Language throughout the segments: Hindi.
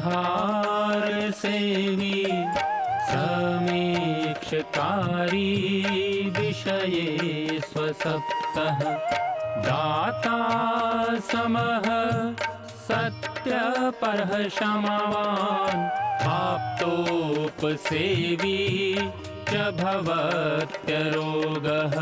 आहार सेवी समीक्षकारी विषये स्वसक्तः दाता समः सत्यपरः क्षमावान् आप्तोपसेवी च भवत्यरोगः।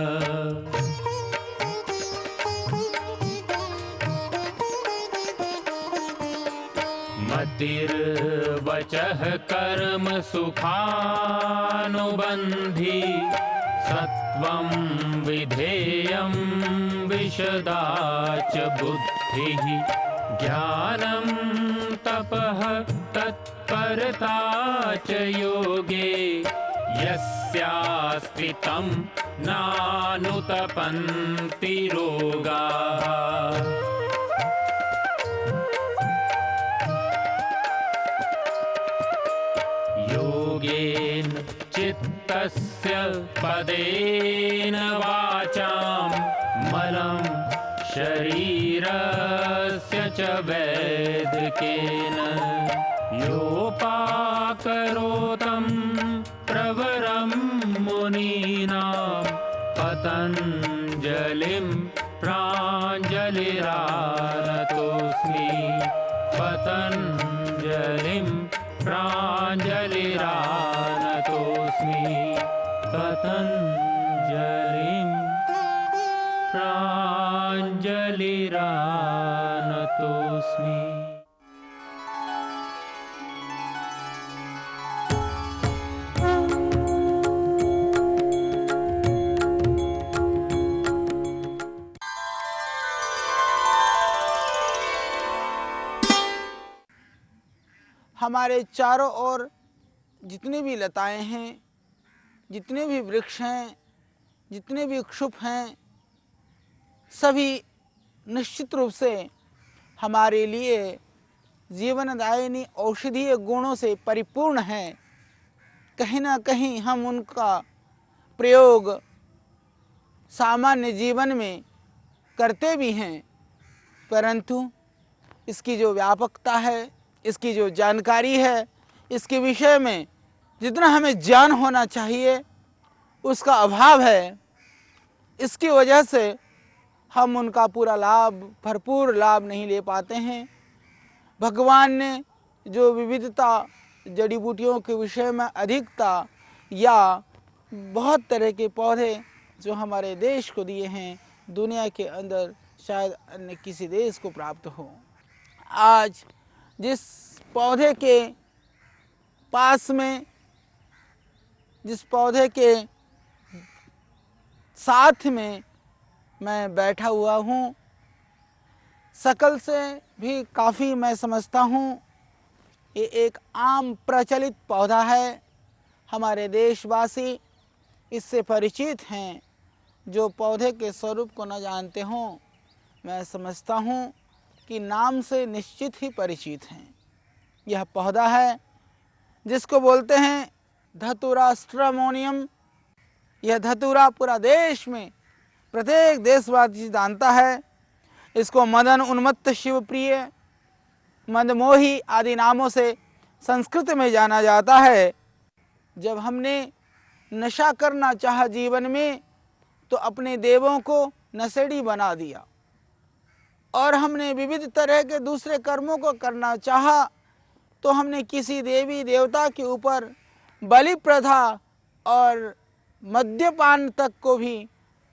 मतिर्वचः कर्म सुखानुबन्धी सत्वं विधेयं विशदा च बुद्धिः ज्ञानं तपः तत्परता च योगे यस्यास्ति तं नानुतपन्ति रोगाः। योगेन चित्तस्य पदेन वाचां मलं शरीरस्य च वैदिकेन योपाकरोतं प्रवरं मुनीनां पतञ्जलिं प्राञ्जलिरानतोऽस्मि पतञ्जलिं प्राञ्जलिरानतोऽस्मि पतञ्जलिं प्राञ्जलिरानतोऽस्मि। हमारे चारों ओर जितनी भी लताएं हैं, जितने भी वृक्ष हैं, जितने भी क्षुप हैं, सभी निश्चित रूप से हमारे लिए जीवनदायिनी औषधीय गुणों से परिपूर्ण हैं। कहीं ना कहीं हम उनका प्रयोग सामान्य जीवन में करते भी हैं, परंतु इसकी जो व्यापकता है, इसकी जो जानकारी है, इसके विषय में जितना हमें ज्ञान होना चाहिए उसका अभाव है। इसकी वजह से हम उनका पूरा लाभ, भरपूर लाभ नहीं ले पाते हैं। भगवान ने जो विविधता, जड़ी बूटियों के विषय में अधिकता या बहुत तरह के पौधे जो हमारे देश को दिए हैं, दुनिया के अंदर शायद अन्य किसी देश को प्राप्त हो। आज जिस पौधे के पास में, जिस पौधे के साथ में मैं बैठा हुआ हूँ, शकल से भी काफ़ी मैं समझता हूँ ये एक आम प्रचलित पौधा है। हमारे देशवासी इससे परिचित हैं। जो पौधे के स्वरूप को न जानते हों, मैं समझता हूँ कि नाम से निश्चित ही परिचित हैं। यह पौधा है जिसको बोलते हैं धतूरा स्ट्रामोनियम। यह धतूरा पूरा देश में प्रत्येक देशवासी जानता है। इसको मदन उन्मत्त शिवप्रिय, मदमोही आदि नामों से संस्कृत में जाना जाता है। जब हमने नशा करना चाहा जीवन में तो अपने देवों को नशेड़ी बना दिया, और हमने विविध तरह के दूसरे कर्मों को करना चाहा तो हमने किसी देवी देवता के ऊपर बलि प्रथा और मद्यपान तक को भी,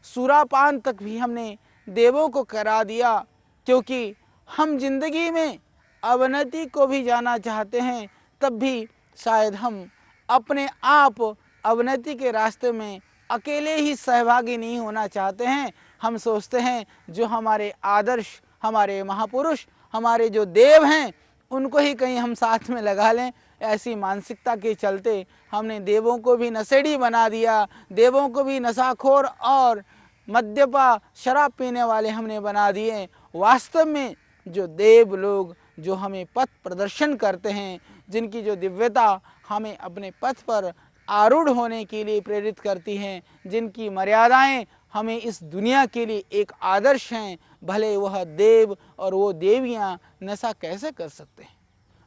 सुरापान तक भी हमने देवों को करा दिया। क्योंकि हम जिंदगी में अवनति को भी जाना चाहते हैं, तब भी शायद हम अपने आप अवनति के रास्ते में अकेले ही सहभागी नहीं होना चाहते हैं। हम सोचते हैं जो हमारे आदर्श, हमारे महापुरुष, हमारे जो देव हैं उनको ही कहीं हम साथ में लगा लें। ऐसी मानसिकता के चलते हमने देवों को भी नशेड़ी बना दिया, देवों को भी नशाखोर और मद्यपा शराब पीने वाले हमने बना दिए। वास्तव में जो देव लोग जो हमें पथ प्रदर्शन करते हैं, जिनकी जो दिव्यता हमें अपने पथ पर आरूढ़ होने के लिए प्रेरित करती हैं, जिनकी मर्यादाएं हमें इस दुनिया के लिए एक आदर्श हैं, भले वह देव और वो देवियां नशा कैसे कर सकते हैं।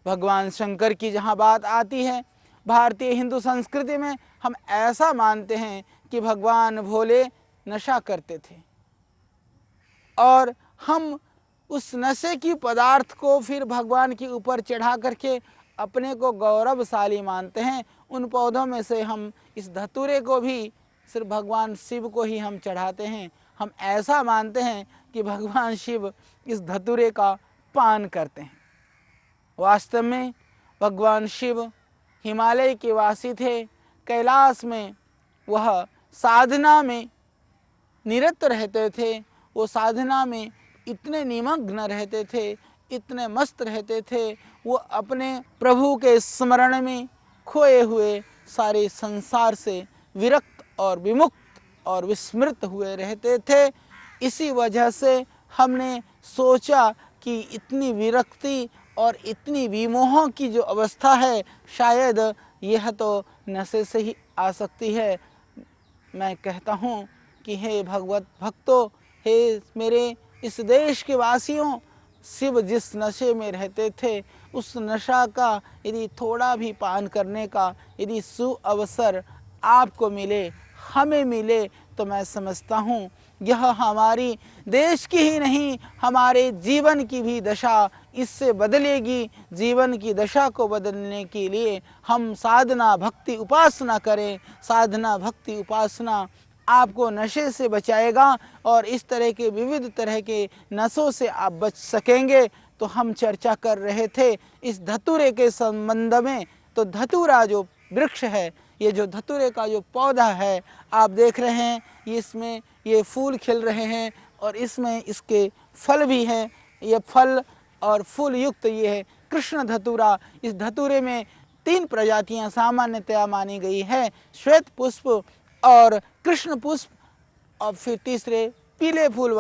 भगवान शंकर की जहाँ बात आती है, भारतीय हिंदू संस्कृति में हम ऐसा मानते हैं कि भगवान भोले नशा करते थे और हम उस नशे की पदार्थ को फिर भगवान के ऊपर चढ़ा करके अपने को गौरवशाली मानते हैं। उन पौधों में से हम इस धतूरे को भी सिर्फ भगवान शिव को ही हम चढ़ाते हैं। हम ऐसा मानते हैं कि भगवान शिव इस धतूरे का पान करते हैं। वास्तव में भगवान शिव हिमालय के वासी थे। कैलाश में वह साधना में निरत रहते थे। वो साधना में इतने निमग्न रहते थे, इतने मस्त रहते थे, वो अपने प्रभु के स्मरण में खोए हुए सारे संसार से विरक्त और विमुक्त और विस्मृत हुए रहते थे। इसी वजह से हमने सोचा कि इतनी विरक्ति और इतनी विमोह की जो अवस्था है, शायद यह तो नशे से ही आ सकती है। मैं कहता हूँ कि हे भगवत भक्तों, हे मेरे इस देश के वासियों, शिव जिस नशे में रहते थे उस नशा का यदि थोड़ा भी पान करने का यदि सुअवसर आपको मिले, हमें मिले, तो मैं समझता हूँ यह हमारी देश की ही नहीं, हमारे जीवन की भी दशा इससे बदलेगी। जीवन की दशा को बदलने के लिए हम साधना भक्ति उपासना करें। साधना भक्ति उपासना आपको नशे से बचाएगा और इस तरह के विविध तरह के नशों से आप बच सकेंगे। तो हम चर्चा कर रहे थे इस धतूरे के संबंध में। तो धतूरा जो वृक्ष है, ये जो धतूरे का जो पौधा है, आप देख रहे हैं इसमें ये फूल खिल रहे हैं और इसमें इसके फल भी हैं। ये फल और फूल युक्त ये है कृष्ण धतूरा। इस धतूरे में 3 प्रजातियां सामान्यतया मानी गई है, श्वेत पुष्प और कृष्ण पुष्प और फिर तीसरे पीले फूल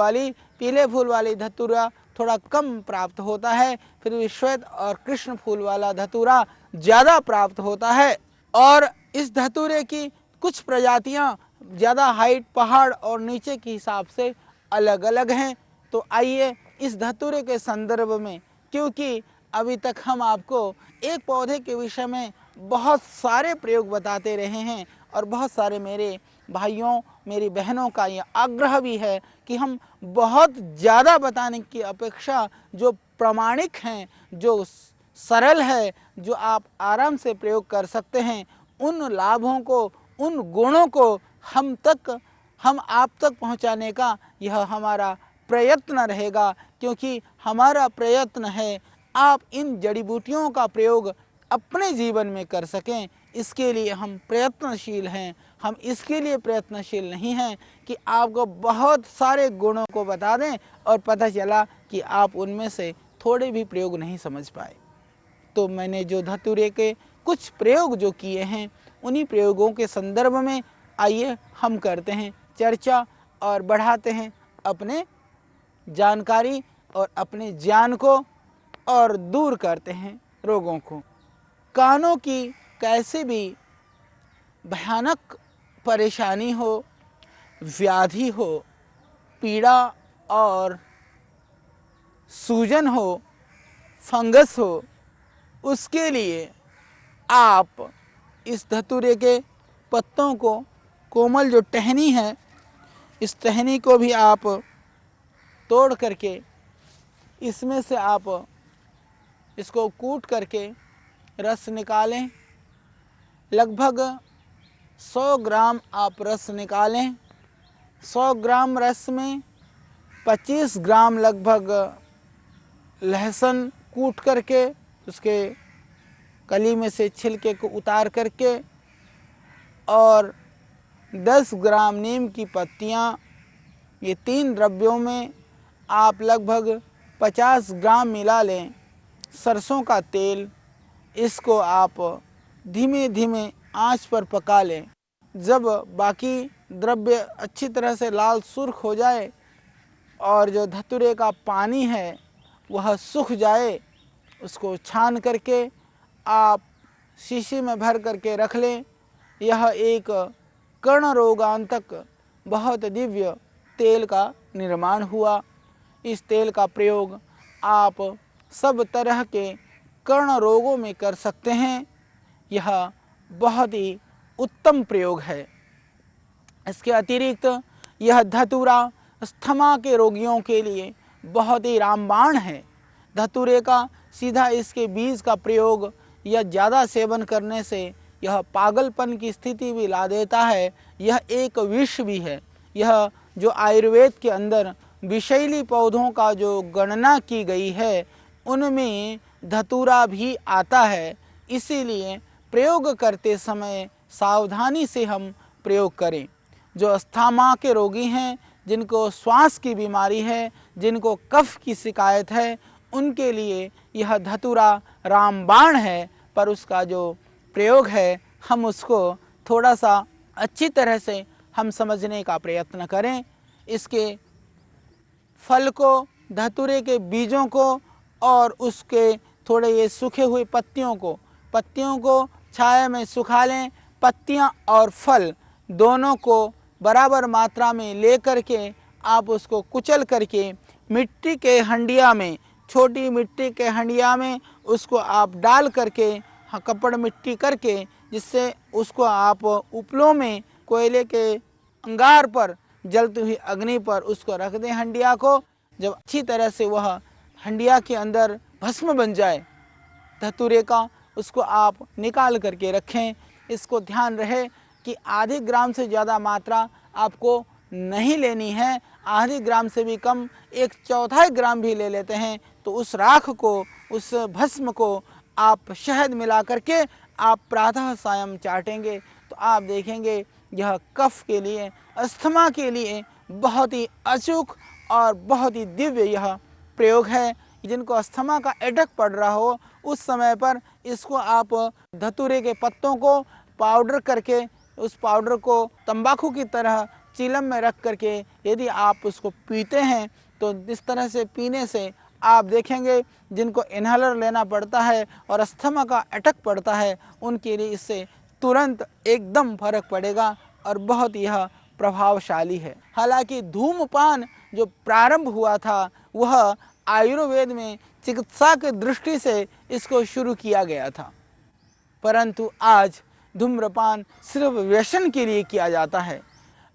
वाली धतूरा थोड़ा कम प्राप्त होता है, फिर भी श्वेत और कृष्ण फूल वाला धतूरा ज़्यादा प्राप्त होता है। और इस धतूरे की कुछ प्रजातियां ज़्यादा हाइट पहाड़ और नीचे के हिसाब से अलग अलग हैं। तो आइए इस धतूरे के संदर्भ में, क्योंकि अभी तक हम आपको एक पौधे के विषय में बहुत सारे प्रयोग बताते रहे हैं और बहुत सारे मेरे भाइयों मेरी बहनों का ये आग्रह भी है कि हम बहुत ज़्यादा बताने की अपेक्षा जो प्रामाणिक हैं, जो सरल है, जो आप आराम से प्रयोग कर सकते हैं, उन लाभों को, उन गुणों को हम आप तक पहुंचाने का यह हमारा प्रयत्न रहेगा। क्योंकि हमारा प्रयत्न है आप इन जड़ी बूटियों का प्रयोग अपने जीवन में कर सकें, इसके लिए हम प्रयत्नशील हैं। हम इसके लिए प्रयत्नशील नहीं हैं कि आपको बहुत सारे गुणों को बता दें और पता चला कि आप उनमें से थोड़े भी प्रयोग नहीं समझ पाए। तो मैंने जो धतूरे के कुछ प्रयोग जो किए हैं, उन्हीं प्रयोगों के संदर्भ में आइए हम करते हैं चर्चा और बढ़ाते हैं अपने जानकारी और अपने ज्ञान को और दूर करते हैं रोगों को। कानों की कैसे भी भयानक परेशानी हो, व्याधि हो, पीड़ा और सूजन हो, फंगस हो, उसके लिए आप इस धतूरे के पत्तों को, कोमल जो टहनी है, इस टहनी को भी आप तोड़ करके इसमें से आप इसको कूट करके रस निकालें। लगभग 100 ग्राम आप रस निकालें। 100 ग्राम रस में 25 ग्राम लगभग लहसुन कूट करके उसके कली में से छिलके को उतार करके और 10 ग्राम नीम की पत्तियाँ, ये 3 द्रव्यों में आप लगभग 50 ग्राम मिला लें। सरसों का तेल, इसको आप धीमे धीमे आंच पर पका लें। जब बाकी द्रव्य अच्छी तरह से लाल सुर्ख हो जाए और जो धतूरे का पानी है वह सूख जाए, उसको छान करके आप शीशी में भर करके रख लें। यह एक कर्ण रोगांतक बहुत दिव्य तेल का निर्माण हुआ। इस तेल का प्रयोग आप सब तरह के कर्ण रोगों में कर सकते हैं। यह बहुत ही उत्तम प्रयोग है। इसके अतिरिक्त यह धतूरा अस्थमा के रोगियों के लिए बहुत ही रामबाण है। धतूरे का सीधा इसके बीज का प्रयोग या ज़्यादा सेवन करने से यह पागलपन की स्थिति भी ला देता है। यह एक विष भी है। यह जो आयुर्वेद के अंदर विषैली पौधों का जो गणना की गई है उनमें धतूरा भी आता है। इसीलिए प्रयोग करते समय सावधानी से हम प्रयोग करें। जो अस्थमा के रोगी हैं, जिनको श्वास की बीमारी है, जिनको कफ की शिकायत है, उनके लिए यह धतूरा रामबाण है। पर उसका जो प्रयोग है हम उसको थोड़ा सा अच्छी तरह से हम समझने का प्रयत्न करें। इसके फल को, धतूरे के बीजों को और उसके थोड़े ये सूखे हुए पत्तियों को छाया में सुखा लें। पत्तियां और फल दोनों को बराबर मात्रा में ले करके आप उसको कुचल करके मिट्टी के हंडिया में, छोटी मिट्टी के हंडिया में उसको आप डाल करके कपड़ मिट्टी करके, जिससे उसको आप उपलों में कोयले के अंगार पर, जलती हुई अग्नि पर उसको रख दें हंडिया को। जब अच्छी तरह से वह हंडिया के अंदर भस्म बन जाए धतूरे का, उसको आप निकाल करके रखें। इसको ध्यान रहे कि आधे ग्राम से ज़्यादा मात्रा आपको नहीं लेनी है। आधे ग्राम से भी कम 1/4 ग्राम भी ले लेते हैं तो उस राख को, उस भस्म को आप शहद मिला करके आप प्रातः सायं चाटेंगे तो आप देखेंगे यह कफ के लिए, अस्थमा के लिए बहुत ही अचूक और बहुत ही दिव्य यह प्रयोग है। जिनको अस्थमा का अटैक पड़ रहा हो उस समय पर इसको आप धतूरे के पत्तों को पाउडर करके, उस पाउडर को तंबाकू की तरह चीलम में रख करके यदि आप उसको पीते हैं तो इस तरह से पीने से आप देखेंगे जिनको इन्हेलर लेना पड़ता है और अस्थमा का अटैक पड़ता है उनके लिए इससे तुरंत एकदम फर्क पड़ेगा और बहुत यह प्रभावशाली है। हालांकि धूमपान जो प्रारंभ हुआ था वह आयुर्वेद में चिकित्सा की दृष्टि से इसको शुरू किया गया था, परंतु आज धूम्रपान सिर्फ व्यसन के लिए किया जाता है।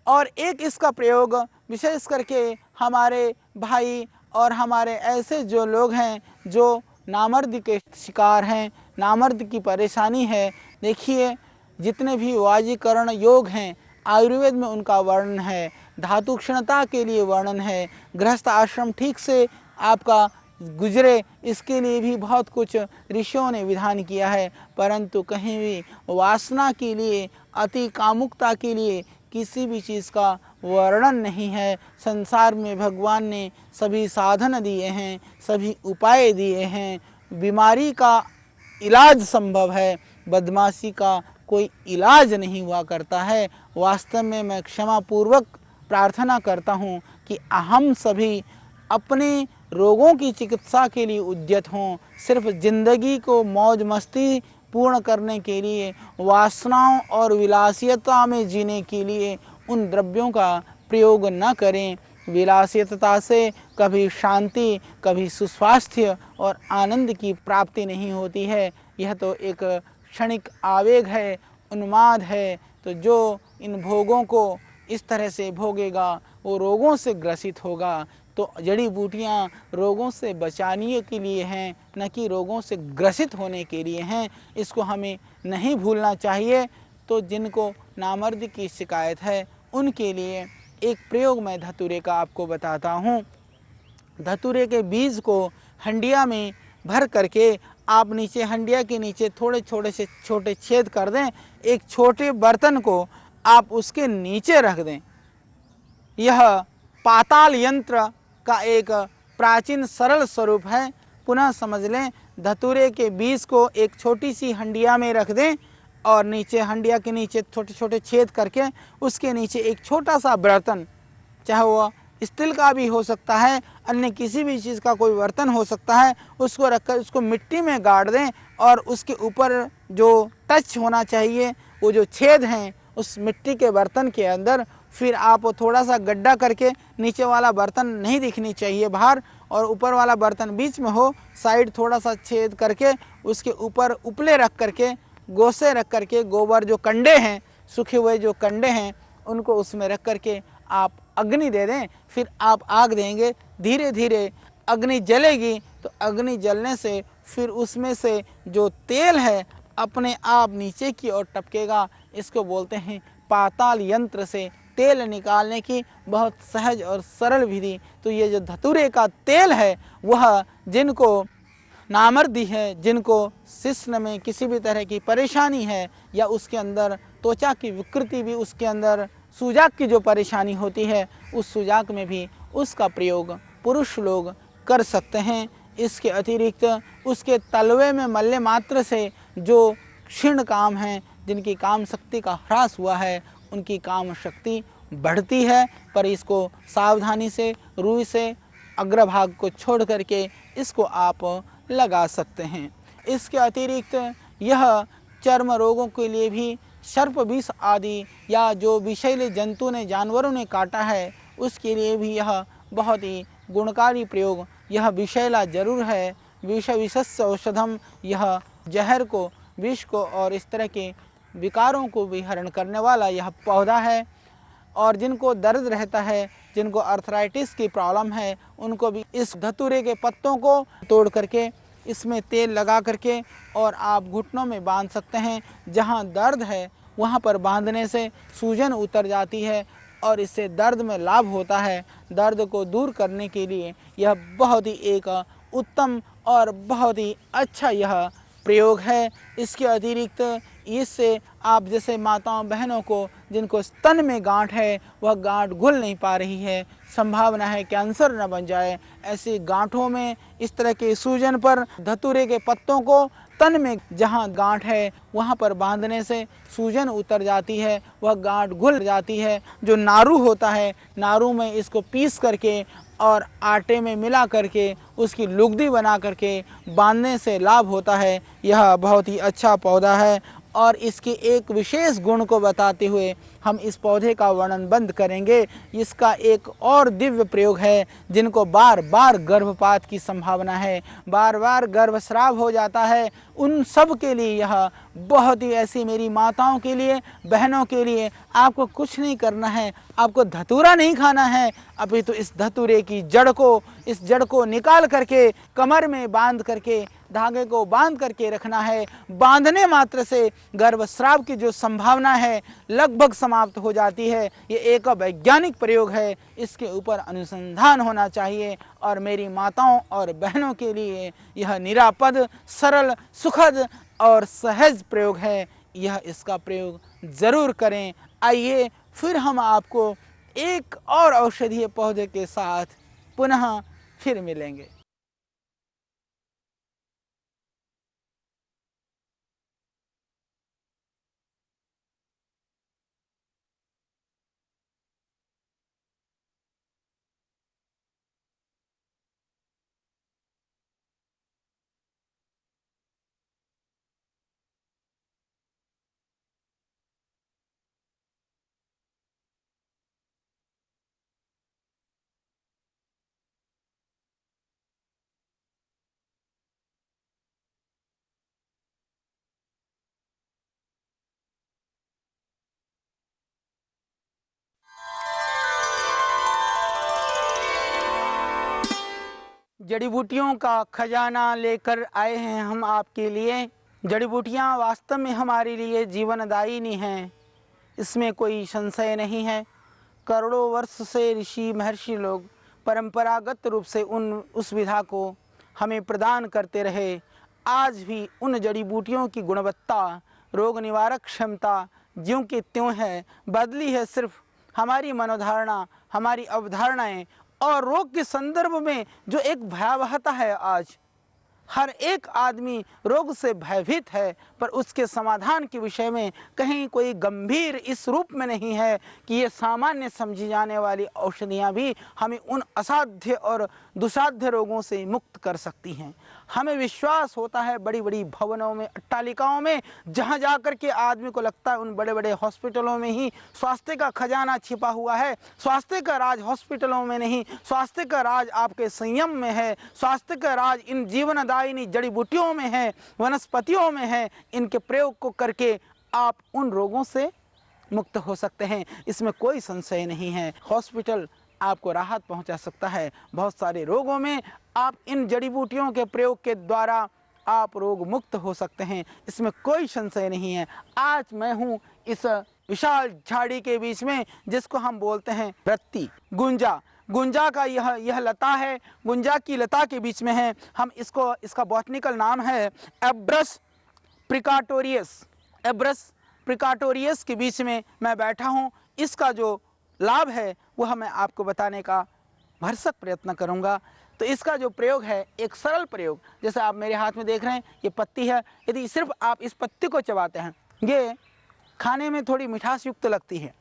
और एक इसका प्रयोग विशेष करके हमारे भाई और हमारे ऐसे जो लोग हैं जो नामर्द के शिकार हैं, नामर्द की परेशानी है। देखिए जितने भी वाजीकरण योग हैं आयुर्वेद में उनका वर्णन है, धातु क्षणता के लिए वर्णन है, गृहस्थ आश्रम ठीक से आपका गुजरे इसके लिए भी बहुत कुछ ऋषियों ने विधान किया है। परंतु कहीं भी वासना के लिए, अति कामुकता के लिए किसी भी चीज़ का वर्णन नहीं है। संसार में भगवान ने सभी साधन दिए हैं, सभी उपाय दिए हैं। बीमारी का इलाज संभव है, बदमाशी का कोई इलाज नहीं हुआ करता है। वास्तव में मैं क्षमापूर्वक प्रार्थना करता हूँ कि हम सभी अपने रोगों की चिकित्सा के लिए उद्यत हों। सिर्फ ज़िंदगी को मौज मस्ती पूर्ण करने के लिए, वासनाओं और विलासियता में जीने के लिए उन द्रव्यों का प्रयोग न करें। विलासियता से कभी शांति, कभी सुस्वास्थ्य और आनंद की प्राप्ति नहीं होती है। यह तो एक क्षणिक आवेग है, उन्माद है। तो जो इन भोगों को इस तरह से भोगेगा वो रोगों से ग्रसित होगा। तो जड़ी बूटियाँ रोगों से बचाने के लिए हैं, न कि रोगों से ग्रसित होने के लिए हैं। इसको हमें नहीं भूलना चाहिए। तो जिनको नामर्द की शिकायत है उनके लिए एक प्रयोग मैं धतूरे का आपको बताता हूँ। धतूरे के बीज को हंडिया में भर करके आप नीचे, हंडिया के नीचे थोड़े छोटे छेद कर दें। एक छोटे बर्तन को आप उसके नीचे रख दें। यह पाताल यंत्र का एक प्राचीन सरल स्वरूप है। पुनः समझ लें, धतूरे के बीज को एक छोटी सी हंडिया में रख दें और नीचे, हंडिया के नीचे छोटे छेद करके उसके नीचे एक छोटा सा बर्तन, चाहे वह स्टील का भी हो सकता है, अन्य किसी भी चीज़ का कोई बर्तन हो सकता है, उसको रखकर उसको मिट्टी में गाड़ दें और उसके ऊपर जो टच होना चाहिए वो जो छेद हैं उस मिट्टी के बर्तन के अंदर, फिर आप थोड़ा सा गड्ढा करके, नीचे वाला बर्तन नहीं दिखनी चाहिए बाहर, और ऊपर वाला बर्तन बीच में हो, साइड थोड़ा सा छेद करके उसके ऊपर उपले रख करके, गोसे रख करके, गोबर जो कंडे हैं, सूखे हुए जो कंडे हैं उनको उसमें रख करके आप अग्नि दे दें। फिर आप आग देंगे, धीरे धीरे अग्नि जलेगी, तो अग्नि जलने से फिर उसमें से जो तेल है अपने आप नीचे की ओर टपकेगा। इसको बोलते हैं पाताल यंत्र से तेल निकालने की बहुत सहज और सरल विधि। तो ये जो धतूरे का तेल है वह जिनको नामर्दी है, जिनको शिश्न में किसी भी तरह की परेशानी है या उसके अंदर त्वचा की विकृति भी, उसके अंदर सूजाक की जो परेशानी होती है, उस सूजाक में भी उसका प्रयोग पुरुष लोग कर सकते हैं। इसके अतिरिक्त उसके तलवे में मल्ले मात्र से जो क्षीण काम हैं, जिनकी काम शक्ति का ह्रास हुआ है, उनकी काम शक्ति बढ़ती है। पर इसको सावधानी से, रुई से अग्रभाग को छोड़ करके इसको आप लगा सकते हैं। इसके अतिरिक्त यह चर्म रोगों के लिए भी, सर्प विष आदि या जो विषैले जंतु ने, जानवरों ने काटा है, उसके लिए भी यह बहुत ही गुणकारी प्रयोग। यह विषैला जरूर है, विषस्य औषधम, यह जहर को, विष को और इस तरह के विकारों को भी हरण करने वाला यह पौधा है। और जिनको दर्द रहता है, जिनको अर्थराइटिस की प्रॉब्लम है, उनको भी इस धतूरे के पत्तों को तोड़ करके इसमें तेल लगा करके और आप घुटनों में बांध सकते हैं। जहाँ दर्द है वहाँ पर बांधने से सूजन उतर जाती है और इससे दर्द में लाभ होता है। दर्द को दूर करने के लिए यह बहुत ही एक उत्तम और बहुत ही अच्छा यह प्रयोग है। इसके अतिरिक्त इससे आप जैसे माताओं बहनों को जिनको स्तन में गांठ है, वह गांठ घुल नहीं पा रही है, संभावना है कैंसर न बन जाए, ऐसी गांठों में इस तरह के सूजन पर धतूरे के पत्तों को तन में जहाँ गांठ है वहाँ पर बांधने से सूजन उतर जाती है, वह गांठ घुल जाती है। जो नारू होता है, नारू में इसको पीस करके और आटे में मिला करके उसकी लुगदी बना करके बांधने से लाभ होता है। यह बहुत ही अच्छा पौधा है और इसके एक विशेष गुण को बताते हुए हम इस पौधे का वर्णन बंद करेंगे। इसका एक और दिव्य प्रयोग है। जिनको बार बार गर्भपात की संभावना है, बार बार गर्भस्राव हो जाता है, उन सब के लिए यह बहुत ही, ऐसी मेरी माताओं के लिए, बहनों के लिए आपको कुछ नहीं करना है, आपको धतूरा नहीं खाना है, अभी तो इस धतूरे की इस जड़ को निकाल करके कमर में बांध करके, धागे को बांध करके रखना है। बांधने मात्र से गर्भस्राव की जो संभावना है लगभग समाप्त हो जाती है। ये एक वैज्ञानिक प्रयोग है, इसके ऊपर अनुसंधान होना चाहिए और मेरी माताओं और बहनों के लिए यह निरापद, सरल, सुखद और सहज प्रयोग है। यह इसका प्रयोग ज़रूर करें। आइए फिर हम आपको एक और औषधीय पौधे के साथ पुनः फिर मिलेंगे। जड़ी बूटियों का खजाना लेकर आए हैं हम आपके लिए। जड़ी बूटियाँ वास्तव में हमारे लिए जीवनदायिनी हैं, इसमें कोई संशय नहीं है। करोड़ों वर्ष से ऋषि महर्षि लोग परंपरागत रूप से उस विधा को हमें प्रदान करते रहे। आज भी उन जड़ी बूटियों की गुणवत्ता, रोग निवारक क्षमता ज्यों की त्यों है, बदली है सिर्फ हमारी मनोधारणा, हमारी अवधारणाएं और रोग के संदर्भ में जो एक भयावहता है। आज हर एक आदमी रोग से भयभीत है, पर उसके समाधान के विषय में कहीं कोई गंभीर इस रूप में नहीं है कि ये सामान्य समझी जाने वाली औषधियाँ भी हमें उन असाध्य और दुसाध्य रोगों से मुक्त कर सकती हैं। हमें विश्वास होता है बड़ी बड़ी भवनों में, अट्टालिकाओं में, जहाँ जा कर के आदमी को लगता है उन बड़े बड़े हॉस्पिटलों में ही स्वास्थ्य का खजाना छिपा हुआ है। स्वास्थ्य का राज हॉस्पिटलों में नहीं, स्वास्थ्य का राज आपके संयम में है, स्वास्थ्य का राज इन जीवनदायिनी जड़ी बूटियों में है, वनस्पतियों में है। इनके प्रयोग को करके आप उन रोगों से मुक्त हो सकते हैं, इसमें कोई संशय नहीं है। हॉस्पिटल आपको राहत पहुंचा सकता है। बहुत सारे रोगों में आप इन जड़ी बूटियों के प्रयोग के द्वारा आप रोग मुक्त हो सकते हैं, इसमें कोई संशय नहीं है। आज मैं हूं इस विशाल झाड़ी के बीच में, जिसको हम बोलते हैं रत्ती, गुंजा। गुंजा का यह लता है, गुंजा की लता के बीच में है। हम इसका बॉटनिकल नाम है एब्रस प्रिकाटोरियस। एब्रस प्रिकाटोरियस के बीच में मैं बैठा हूँ। इसका जो लाभ है वह मैं आपको बताने का भरसक प्रयत्न करूँगा। तो इसका जो प्रयोग है, एक सरल प्रयोग, जैसे आप मेरे हाथ में देख रहे हैं, ये पत्ती है। यदि सिर्फ आप इस पत्ती को चबाते हैं, ये खाने में थोड़ी मिठास युक्त लगती है,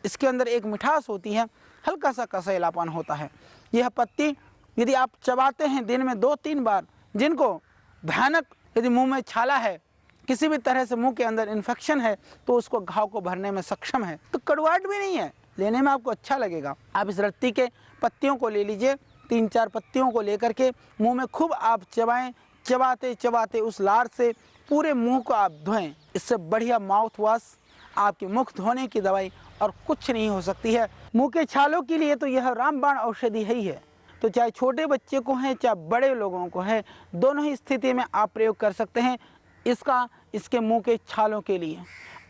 इसके अंदर एक मिठास होती है, हल्का सा कसैलापन होता है। यह पत्ती यदि आप चबाते हैं दिन में 2-3 बार, जिनको भयानक यदि मुंह में छाला है, किसी भी तरह से मुंह के अंदर इन्फेक्शन है, तो उसको घाव को भरने में सक्षम है। तो कड़वाहट भी नहीं है, लेने में आपको अच्छा लगेगा। आप इस रत्ती के पत्तियों को ले लीजिए, 3-4 पत्तियों को लेकर के मुंह में खूब आप चबाएं। चबाते चबाते उस लार से पूरे मुंह को आप धोएं। इससे बढ़िया माउथ वॉश, आपके मुख धोने की दवाई और कुछ नहीं हो सकती है। मुंह के छालों के लिए तो यह रामबाण औषधि ही है। तो चाहे छोटे बच्चे को है, चाहे बड़े लोगों को है, दोनों ही स्थिति में आप प्रयोग कर सकते हैं इसके मुंह के छालों के लिए।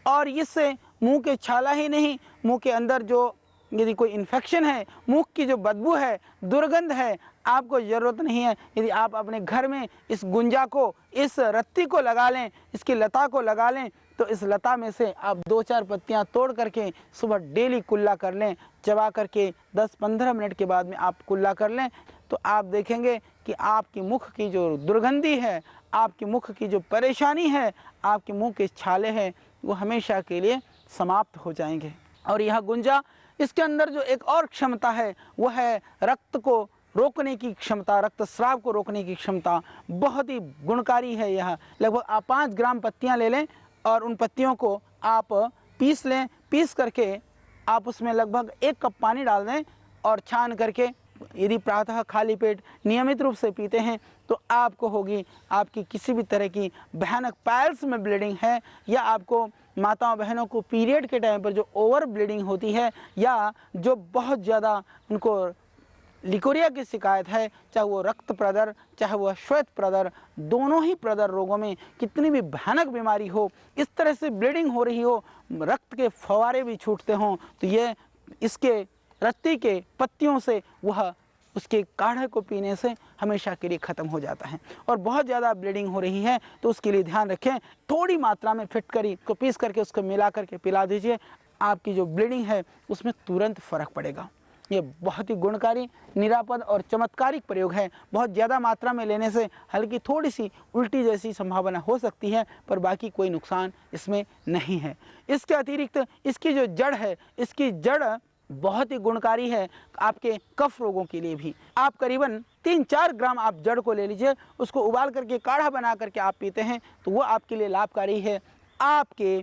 और इससे मुंह के छाला ही नहीं, मुंह के अंदर जो यदि कोई इन्फेक्शन है, मुंह की जो बदबू है, दुर्गंध है, आपको ज़रूरत नहीं है। यदि आप अपने घर में इस गुंजा को, इस रत्ती को लगा लें, इसकी लता को लगा लें, तो इस लता में से आप 2-4 पत्तियां तोड़ करके सुबह डेली कुल्ला कर लें। चबा करके 10-15 मिनट के बाद में आप कुल्ला कर लें, तो आप देखेंगे कि आपकी मुख की जो दुर्गंधी है, आपके मुख की जो परेशानी है, आपके मुंह के छाले हैं, वो हमेशा के लिए समाप्त हो जाएंगे। और यह गुंजा, इसके अंदर जो एक और क्षमता है, वह है रक्त को रोकने की क्षमता, रक्तस्राव को रोकने की क्षमता। बहुत ही गुणकारी है यह। लगभग आप 5 ग्राम पत्तियां ले लें और उन पत्तियों को आप पीस लें। पीस करके आप उसमें लगभग 1 कप पानी डाल दें और छान करके यदि प्रातः खाली पेट नियमित रूप से पीते हैं, तो आपको होगी, आपकी किसी भी तरह की भयानक पाइल्स में ब्लीडिंग है, या आपको माताओं बहनों को पीरियड के टाइम पर जो ओवर ब्लीडिंग होती है, या जो बहुत ज़्यादा उनको लिकोरिया की शिकायत है, चाहे वो रक्त प्रदर, चाहे वो श्वेत प्रदर, दोनों ही प्रदर रोगों में कितनी भी भयानक बीमारी हो, इस तरह से ब्लीडिंग हो रही हो, रक्त के फवारे भी छूटते हों, तो ये इसके रत्ती के पत्तियों से वह उसके काढ़े को पीने से हमेशा के लिए ख़त्म हो जाता है। और बहुत ज़्यादा ब्लीडिंग हो रही है तो उसके लिए ध्यान रखें, थोड़ी मात्रा में फिटकरी को पीस करके उसको मिला करके पिला दीजिए। आपकी जो ब्लीडिंग है उसमें तुरंत फ़र्क पड़ेगा। ये बहुत ही गुणकारी, निरापद और चमत्कारिक प्रयोग है। बहुत ज़्यादा मात्रा में लेने से हल्की थोड़ी सी उल्टी जैसी संभावना हो सकती है, पर बाकी कोई नुकसान इसमें नहीं है। इसके अतिरिक्त इसकी जो जड़ है, इसकी जड़ बहुत ही गुणकारी है आपके कफ रोगों के लिए भी। आप करीबन 3-4 ग्राम आप जड़ को ले लीजिए, उसको उबाल करके काढ़ा बना करके आप पीते हैं, तो वो आपके लिए लाभकारी है आपके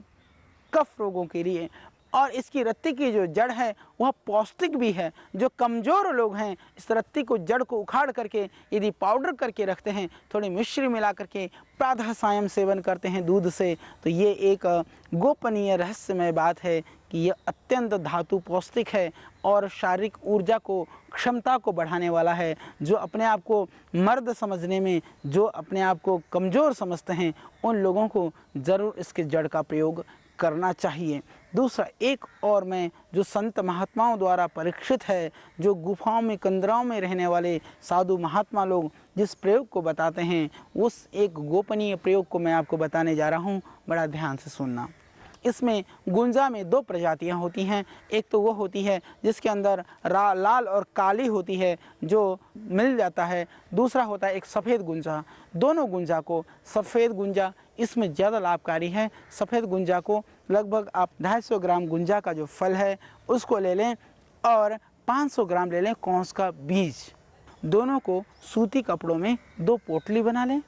कफ रोगों के लिए। और इसकी रत्ती की जो जड़ है वह पौष्टिक भी है। जो कमज़ोर लोग हैं, इस रत्ती को, जड़ को उखाड़ करके यदि पाउडर करके रखते हैं, थोड़ी मिश्री मिला करके प्रातः सायं सेवन करते हैं दूध से, तो ये एक गोपनीय रहस्यमय बात है कि ये अत्यंत धातु पौष्टिक है और शारीरिक ऊर्जा को, क्षमता को बढ़ाने वाला है। जो अपने आप को मर्द समझने में, जो अपने आप को कमज़ोर समझते हैं, उन लोगों को ज़रूर इसके जड़ का प्रयोग करना चाहिए। दूसरा, एक और मैं जो संत महात्माओं द्वारा परीक्षित है, जो गुफाओं में, कंदराओं में रहने वाले साधु महात्मा लोग जिस प्रयोग को बताते हैं, उस एक गोपनीय प्रयोग को मैं आपको बताने जा रहा हूँ। बड़ा ध्यान से सुनना। इसमें गुंजा में 2 प्रजातियां होती हैं। एक तो वो होती है जिसके अंदर लाल और काली होती है, जो मिल जाता है। दूसरा होता है एक सफ़ेद गुंजा। दोनों गुंजा को, सफ़ेद गुंजा इसमें ज़्यादा लाभकारी है। सफ़ेद गुंजा को लगभग आप 250 ग्राम गुंजा का जो फल है उसको ले लें और 500 ग्राम ले लें कौंस का बीज। दोनों को सूती कपड़ों में 2 पोटली बना लें।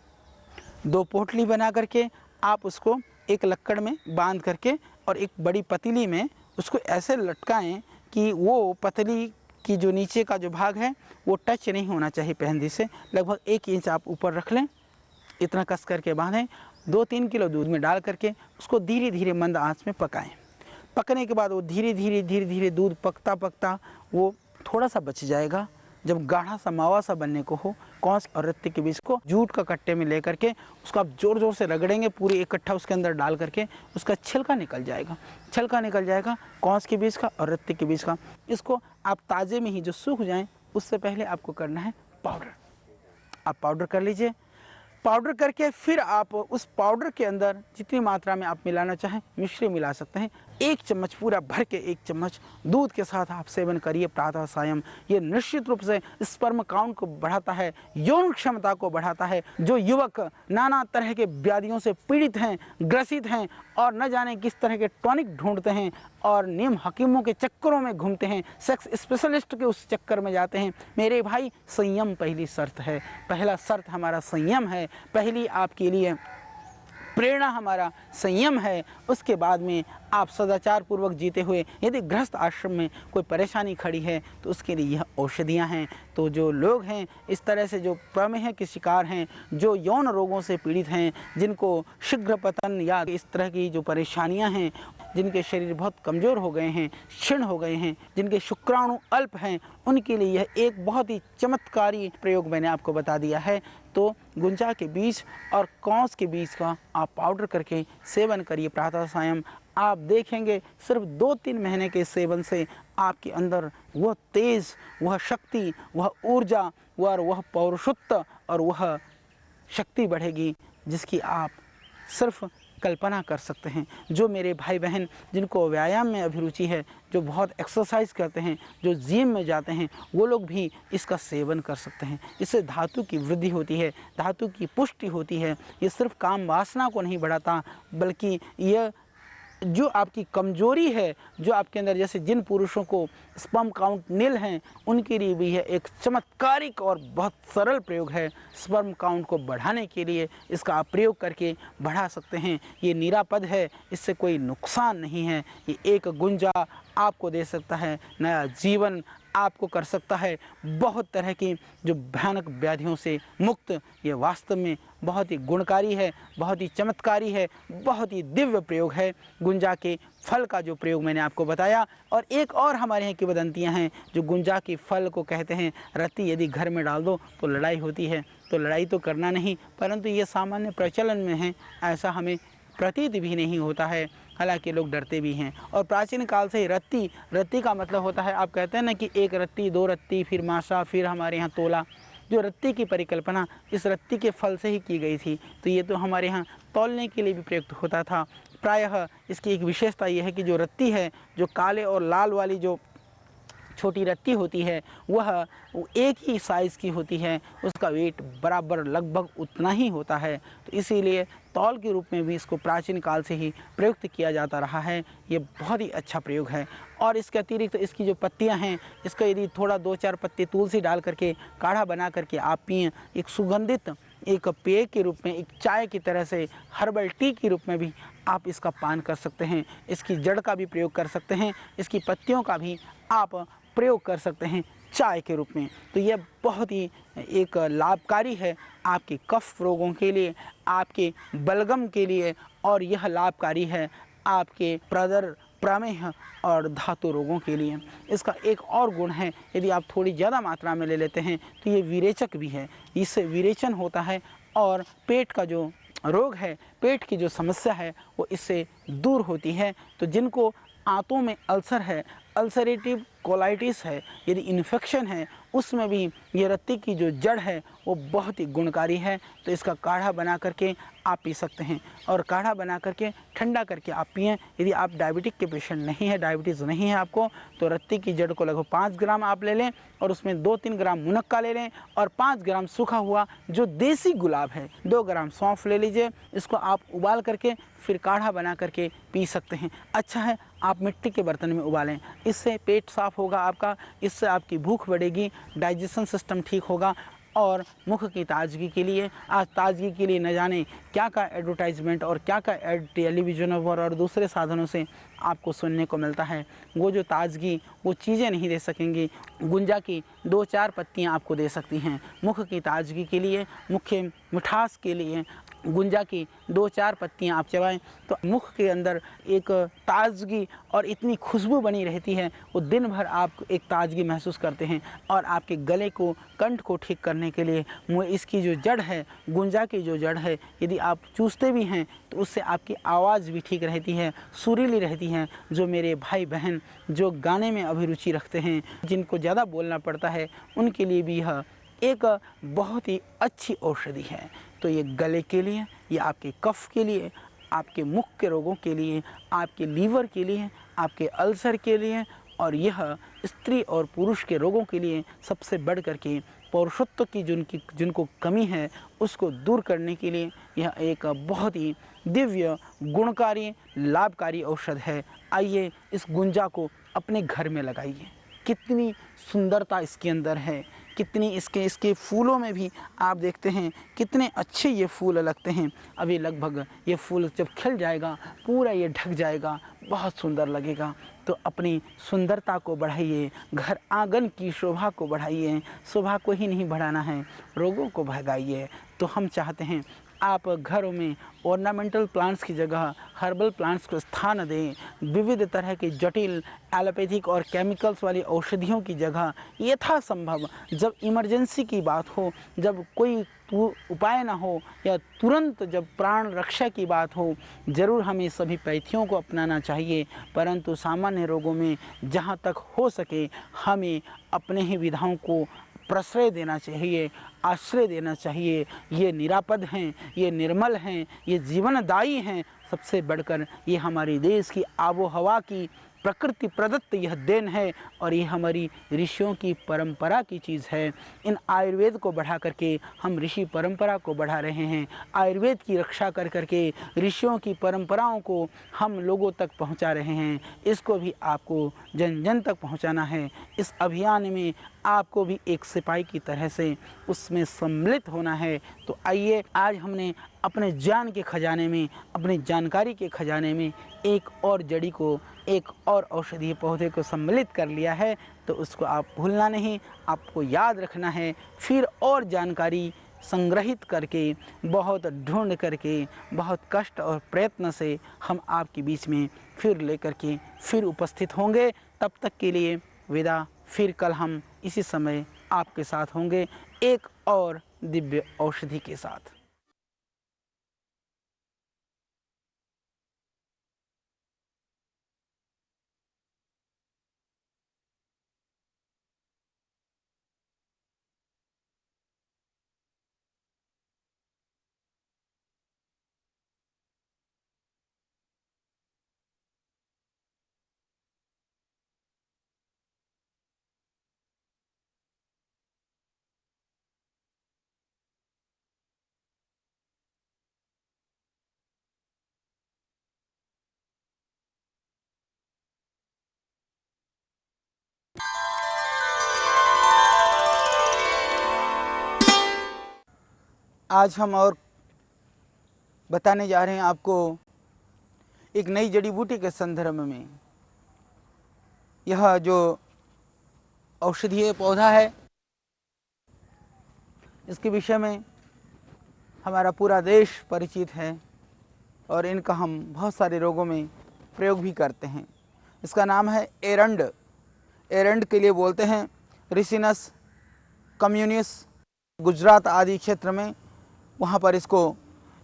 2 पोटली बना करके आप उसको एक लक्कड़ में बांध करके और एक बड़ी पतीली में उसको ऐसे लटकाएं कि वो पतली की जो नीचे का जो भाग है वो टच नहीं होना चाहिए पहनदी से, लगभग 1 इंच आप ऊपर रख लें। इतना कस करके बांधें। 2-3 किलो दूध में डाल करके उसको धीरे धीरे मंद आंच में पकाएं। पकने के बाद वो धीरे धीरे दूध पकता पकता वो थोड़ा सा बच जाएगा। जब गाढ़ा सा मावा सा बनने को हो, कौंस और रत्ती के बीज को जूट का कट्टे में ले करके उसको आप ज़ोर ज़ोर से रगड़ेंगे, पूरी इकट्ठा उसके अंदर डाल करके उसका छिलका निकल जाएगा। छिलका निकल जाएगा कौंस के बीज का और रत्ती के बीज का। इसको आप ताज़े में ही जो सूख जाएं उससे पहले आपको करना है पाउडर। आप पाउडर कर लीजिए। पाउडर करके फिर आप उस पाउडर के अंदर जितनी मात्रा में आप मिलाना चाहें मिश्री मिला सकते हैं। 1 चम्मच पूरा भर के 1 चम्मच दूध के साथ आप सेवन करिए प्रातः सायं। ये निश्चित रूप से स्पर्म काउंट को बढ़ाता है, यौन क्षमता को बढ़ाता है। जो युवक नाना तरह के व्याधियों से पीड़ित हैं, ग्रसित हैं और न जाने किस तरह के टॉनिक ढूंढते हैं और नियम हकीमों के चक्करों में घूमते हैं, सेक्स स्पेशलिस्ट के उस चक्कर में जाते हैं, मेरे भाई संयम पहली शर्त है। पहला शर्त हमारा संयम है। पहली आपके लिए प्रेरणा हमारा संयम है। उसके बाद में आप सदाचार पूर्वक जीते हुए यदि गृहस्थ आश्रम में कोई परेशानी खड़ी है तो उसके लिए यह औषधियाँ हैं। तो जो लोग हैं इस तरह से जो प्रमेह के शिकार हैं, जो यौन रोगों से पीड़ित हैं, जिनको शीघ्र पतन या इस तरह की जो परेशानियां हैं, जिनके शरीर बहुत कमज़ोर हो गए हैं, क्षीण हो गए हैं, जिनके शुक्राणु अल्प हैं, उनके लिए यह एक बहुत ही चमत्कारी प्रयोग मैंने आपको बता दिया है। तो गुंजा के बीज और कौंस के बीज का आप पाउडर करके सेवन करिए प्रातः सायं। आप देखेंगे सिर्फ 2-3 महीने के सेवन से आपके अंदर वह तेज़, वह शक्ति, वह ऊर्जा वह पौरुषत्व और वह शक्ति बढ़ेगी जिसकी आप सिर्फ कल्पना कर सकते हैं। जो मेरे भाई बहन जिनको व्यायाम में अभिरुचि है, जो बहुत एक्सरसाइज करते हैं, जो जिम में जाते हैं, वो लोग भी इसका सेवन कर सकते हैं। इससे धातु की वृद्धि होती है, धातु की पुष्टि होती है। ये सिर्फ काम वासना को नहीं बढ़ाता, बल्कि यह जो आपकी कमजोरी है, जो आपके अंदर, जैसे जिन पुरुषों को स्पर्म काउंट नील हैं, उनके लिए भी है एक चमत्कारिक और बहुत सरल प्रयोग है। स्पर्म काउंट को बढ़ाने के लिए इसका आप प्रयोग करके बढ़ा सकते हैं। ये निरापद है, इससे कोई नुकसान नहीं है। ये एक गुंजा आपको दे सकता है, नया जीवन आपको कर सकता है, बहुत तरह की जो भयानक व्याधियों से मुक्त। ये वास्तव में बहुत ही गुणकारी है, बहुत ही चमत्कारी है, बहुत ही दिव्य प्रयोग है। गुंजा के फल का जो प्रयोग मैंने आपको बताया। और एक और हमारे यहाँ की वदंतियाँ हैं जो गुंजा के फल को कहते हैं रत्ती यदि घर में डाल दो तो लड़ाई होती है। तो लड़ाई तो करना नहीं, परंतु ये सामान्य प्रचलन में है, ऐसा हमें प्रतीत भी नहीं होता है, हालांकि लोग डरते भी हैं। और प्राचीन काल से ही रत्ती का मतलब होता है, आप कहते हैं ना कि 1 रत्ती, 2 रत्ती, फिर मासा, फिर हमारे यहाँ तोला। जो रत्ती की परिकल्पना इस रत्ती के फल से ही की गई थी। तो ये तो हमारे यहाँ तौलने के लिए भी प्रयुक्त होता था। प्रायः इसकी एक विशेषता ये है कि जो रत्ती है, जो काले और लाल वाली जो छोटी रत्ती होती है, वह एक ही साइज़ की होती है, उसका वेट बराबर लगभग उतना ही होता है। तो इसीलिए तौल के रूप में भी इसको प्राचीन काल से ही प्रयुक्त किया जाता रहा है। ये बहुत ही अच्छा प्रयोग है। और इसके अतिरिक्त इसकी जो पत्तियां हैं, इसका यदि थोड़ा 2-4 पत्ते तुलसी डाल करके काढ़ा बना करके आप पिएं, एक सुगंधित एक पेय के रूप में, एक चाय की तरह से, हर्बल टी के रूप में भी आप इसका पान कर सकते हैं। इसकी जड़ का भी प्रयोग कर सकते हैं, इसकी पत्तियों का भी आप प्रयोग कर सकते हैं चाय के रूप में। तो यह बहुत ही एक लाभकारी है आपके कफ रोगों के लिए, आपके बलगम के लिए, और यह लाभकारी है आपके प्रमेह और धातु रोगों के लिए। इसका एक और गुण है, यदि आप थोड़ी ज़्यादा मात्रा में ले लेते हैं तो ये विरेचक भी है। इससे विरेचन होता है और पेट का जो रोग है, पेट की जो समस्या है, वो इससे दूर होती है। तो जिनको आंतों में अल्सर है, अल्सरेटिव कोलाइटिस है, यदि इन्फेक्शन है, उसमें भी ये रत्ती की जो जड़ है वो बहुत ही गुणकारी है। तो इसका काढ़ा बना करके आप पी सकते हैं, और काढ़ा बना करके ठंडा करके आप पिएं। यदि आप डायबिटिक के पेशेंट नहीं है, डायबिटीज़ नहीं है आपको, तो रत्ती की जड़ को लगभग 5 ग्राम आप ले लें और उसमें 2-3 ग्राम मुनक्का ले लें और 5 ग्राम सूखा हुआ जो देसी गुलाब है, 2 ग्राम सौंफ ले लीजिए। इसको आप उबाल करके फिर काढ़ा बना करके पी सकते हैं। अच्छा है आप मिट्टी के बर्तन में उबालें, इससे पेट साफ साफ होगा आपका, इससे आपकी भूख बढ़ेगी, डाइजेशन सिस्टम ठीक होगा। और मुख की ताजगी के लिए, आज ताजगी के लिए न जाने क्या का एडवर्टाइजमेंट और क्या का एड टेलीविज़न और दूसरे साधनों से आपको सुनने को मिलता है। वो जो ताजगी वो चीज़ें नहीं दे सकेंगी। गुंजा की 2-4 पत्तियाँ आपको दे सकती हैं मुख की ताजगी के लिए, मुख्य मिठास के लिए। गुंजा की 2-4 पत्तियाँ आप चबाएं तो मुख के अंदर एक ताजगी और इतनी खुशबू बनी रहती है, वो दिन भर आप एक ताजगी महसूस करते हैं। और आपके गले को, कंठ को ठीक करने के लिए इसकी जो जड़ है, गुंजा की जो जड़ है, यदि आप चूसते भी हैं तो उससे आपकी आवाज़ भी ठीक रहती है, सुरीली रहती है। जो मेरे भाई बहन जो गाने में अभिरुचि रखते हैं, जिनको ज़्यादा बोलना पड़ता है, उनके लिए भी यह एक बहुत ही अच्छी औषधि है। तो ये गले के लिए, ये आपके कफ के लिए, आपके मुख के रोगों के लिए, आपके लीवर के लिए, आपके अल्सर के लिए, और यह स्त्री और पुरुष के रोगों के लिए सबसे बढ़ कर के पौरुषत्व की जिनको कमी है उसको दूर करने के लिए यह एक बहुत ही दिव्य, गुणकारी, लाभकारी औषध है। आइए इस गुंजा को अपने घर में लगाइए। कितनी सुंदरता इसके अंदर है, कितनी इसके फूलों में भी आप देखते हैं कितने अच्छे ये फूल लगते हैं। अभी लगभग ये फूल जब खिल जाएगा, पूरा ये ढक जाएगा, बहुत सुंदर लगेगा। तो अपनी सुंदरता को बढ़ाइए, घर आंगन की शोभा को बढ़ाइए। शोभा को ही नहीं बढ़ाना है, रोगों को भगाइए। तो हम चाहते हैं आप घरों में ऑर्नामेंटल प्लांट्स की जगह हर्बल प्लांट्स को स्थान दें। विविध तरह के जटिल एलोपैथिक और केमिकल्स वाली औषधियों की जगह यथासंभव जब इमरजेंसी की बात हो, जब कोई उपाय ना हो, या तुरंत जब प्राण रक्षा की बात हो, ज़रूर हमें सभी पैथियों को अपनाना चाहिए। परंतु सामान्य रोगों में जहाँ तक हो सके हमें अपने ही विधाओं को प्रश्रय देना चाहिए, आश्रय देना चाहिए। ये निरापद हैं, ये निर्मल हैं, ये जीवनदायी हैं। सबसे बढ़कर ये हमारे देश की आबो हवा की प्रकृति प्रदत्त यह देन है, और ये हमारी ऋषियों की परंपरा की चीज़ है। इन आयुर्वेद को बढ़ा करके हम ऋषि परंपरा को बढ़ा रहे हैं। आयुर्वेद की रक्षा कर करके ऋषियों की परंपराओं को हम लोगों तक पहुंचा रहे हैं। इसको भी आपको जन जन तक पहुंचाना है। इस अभियान में आपको भी एक सिपाही की तरह से उसमें सम्मिलित होना है। तो आइए, आज हमने अपने ज्ञान के खजाने में, अपनी जानकारी के खजाने में एक और जड़ी को, एक और औषधीय पौधे को सम्मिलित कर लिया है। तो उसको आप भूलना नहीं, आपको याद रखना है। फिर और जानकारी संग्रहित करके, बहुत ढूंढ करके, बहुत कष्ट और प्रयत्न से हम आपके बीच में फिर लेकर के फिर उपस्थित होंगे। तब तक के लिए विदा। फिर कल हम इसी समय आपके साथ होंगे एक और दिव्य औषधि के साथ। आज हम और बताने जा रहे हैं आपको एक नई जड़ी बूटी के संदर्भ में। यह जो औषधीय पौधा है, इसके विषय में हमारा पूरा देश परिचित है और इनका हम बहुत सारे रोगों में प्रयोग भी करते हैं। इसका नाम है एरंड। एरंड के लिए बोलते हैं रिसिनस कम्युनिस। गुजरात आदि क्षेत्र में वहाँ पर इसको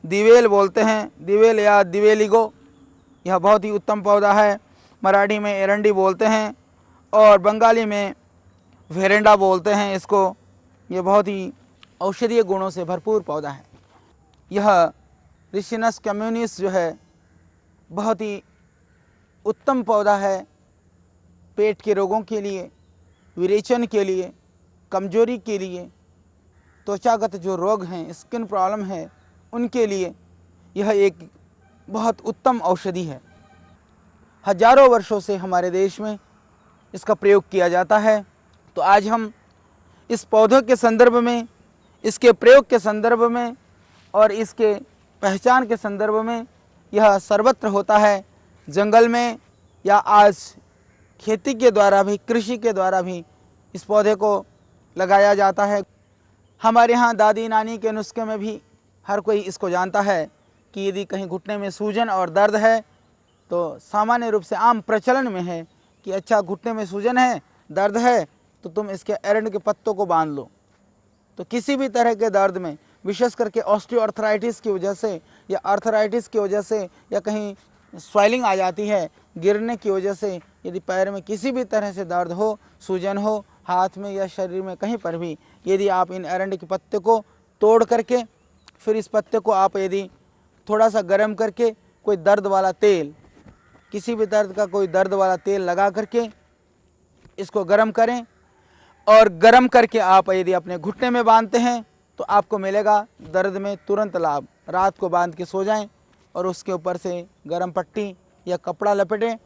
दिवेल बोलते हैं, दिवेल या दिवेलिगो। यह बहुत ही उत्तम पौधा है। मराठी में एरंडी बोलते हैं और बंगाली में वेरेंडा बोलते हैं इसको। ये बहुत ही औषधीय गुणों से भरपूर पौधा है। यह रिसिनस कम्युनिस जो है बहुत ही उत्तम पौधा है। पेट के रोगों के लिए, विरेचन के लिए, कमजोरी के लिए, त्वचागत जो रोग हैं, स्किन प्रॉब्लम है, उनके लिए यह एक बहुत उत्तम औषधि है। हजारों वर्षों से हमारे देश में इसका प्रयोग किया जाता है। तो आज हम इस पौधों के संदर्भ में, इसके प्रयोग के संदर्भ में और इसके पहचान के संदर्भ में, यह सर्वत्र होता है, जंगल में या आज खेती के द्वारा भी, कृषि के द्वारा भी इस पौधे को लगाया जाता है। हमारे यहाँ दादी नानी के नुस्खे में भी हर कोई इसको जानता है कि यदि कहीं घुटने में सूजन और दर्द है तो सामान्य रूप से आम प्रचलन में है कि अच्छा घुटने में सूजन है, दर्द है, तो तुम इसके एरंड के पत्तों को बांध लो। तो किसी भी तरह के दर्द में, विशेष करके ऑस्टियोआर्थराइटिस की वजह से या आर्थराइटिस की वजह से या कहीं स्वेलिंग आ जाती है गिरने की वजह से, यदि पैर में किसी भी तरह से दर्द हो, सूजन हो, हाथ में या शरीर में कहीं पर भी, यदि आप इन एरंड के पत्ते को तोड़ करके फिर इस पत्ते को आप यदि थोड़ा सा गर्म करके कोई दर्द वाला तेल, किसी भी दर्द का कोई दर्द वाला तेल लगा करके इसको गर्म करें और गर्म करके आप यदि अपने घुटने में बांधते हैं तो आपको मिलेगा दर्द में तुरंत लाभ। रात को बांध के सो जाएं और उसके ऊपर से गर्म पट्टी या कपड़ा लपेटें,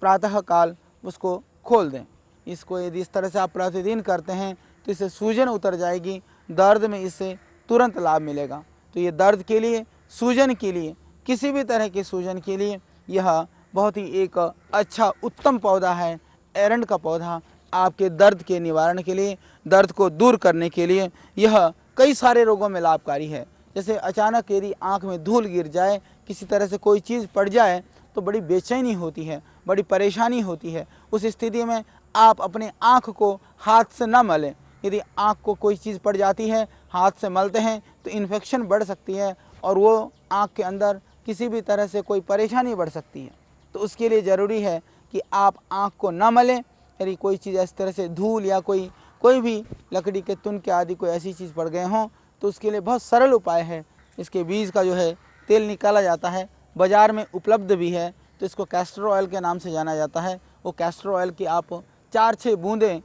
प्रातः काल उसको खोल दें। इसको यदि इस तरह से आप प्रतिदिन करते हैं तो इससे सूजन उतर जाएगी, दर्द में इससे तुरंत लाभ मिलेगा। तो ये दर्द के लिए, सूजन के लिए, किसी भी तरह के सूजन के लिए यह बहुत ही एक अच्छा उत्तम पौधा है। एरंड का पौधा आपके दर्द के निवारण के लिए, दर्द को दूर करने के लिए यह कई सारे रोगों में लाभकारी है। जैसे अचानक यदि आँख में धूल गिर जाए, किसी तरह से कोई चीज़ पड़ जाए तो बड़ी बेचैनी होती है, बड़ी परेशानी होती है। उस स्थिति में आप अपने आँख को हाथ से न मलें। यदि आँख को कोई चीज़ पड़ जाती है, हाथ से मलते हैं तो इन्फेक्शन बढ़ सकती है और वो आँख के अंदर किसी भी तरह से कोई परेशानी बढ़ सकती है। तो उसके लिए ज़रूरी है कि आप आँख को न मलें। यदि कोई चीज़ इस तरह से धूल या कोई भी लकड़ी के तुनके आदि कोई ऐसी चीज़ पड़ गए हों तो उसके लिए बहुत सरल उपाय है। इसके बीज का जो है तेल निकाला जाता है, बाज़ार में उपलब्ध भी है। तो इसको कैस्टर ऑयल के नाम से जाना जाता है। वो कैस्टर ऑयल की आप 4-6 बूंदें,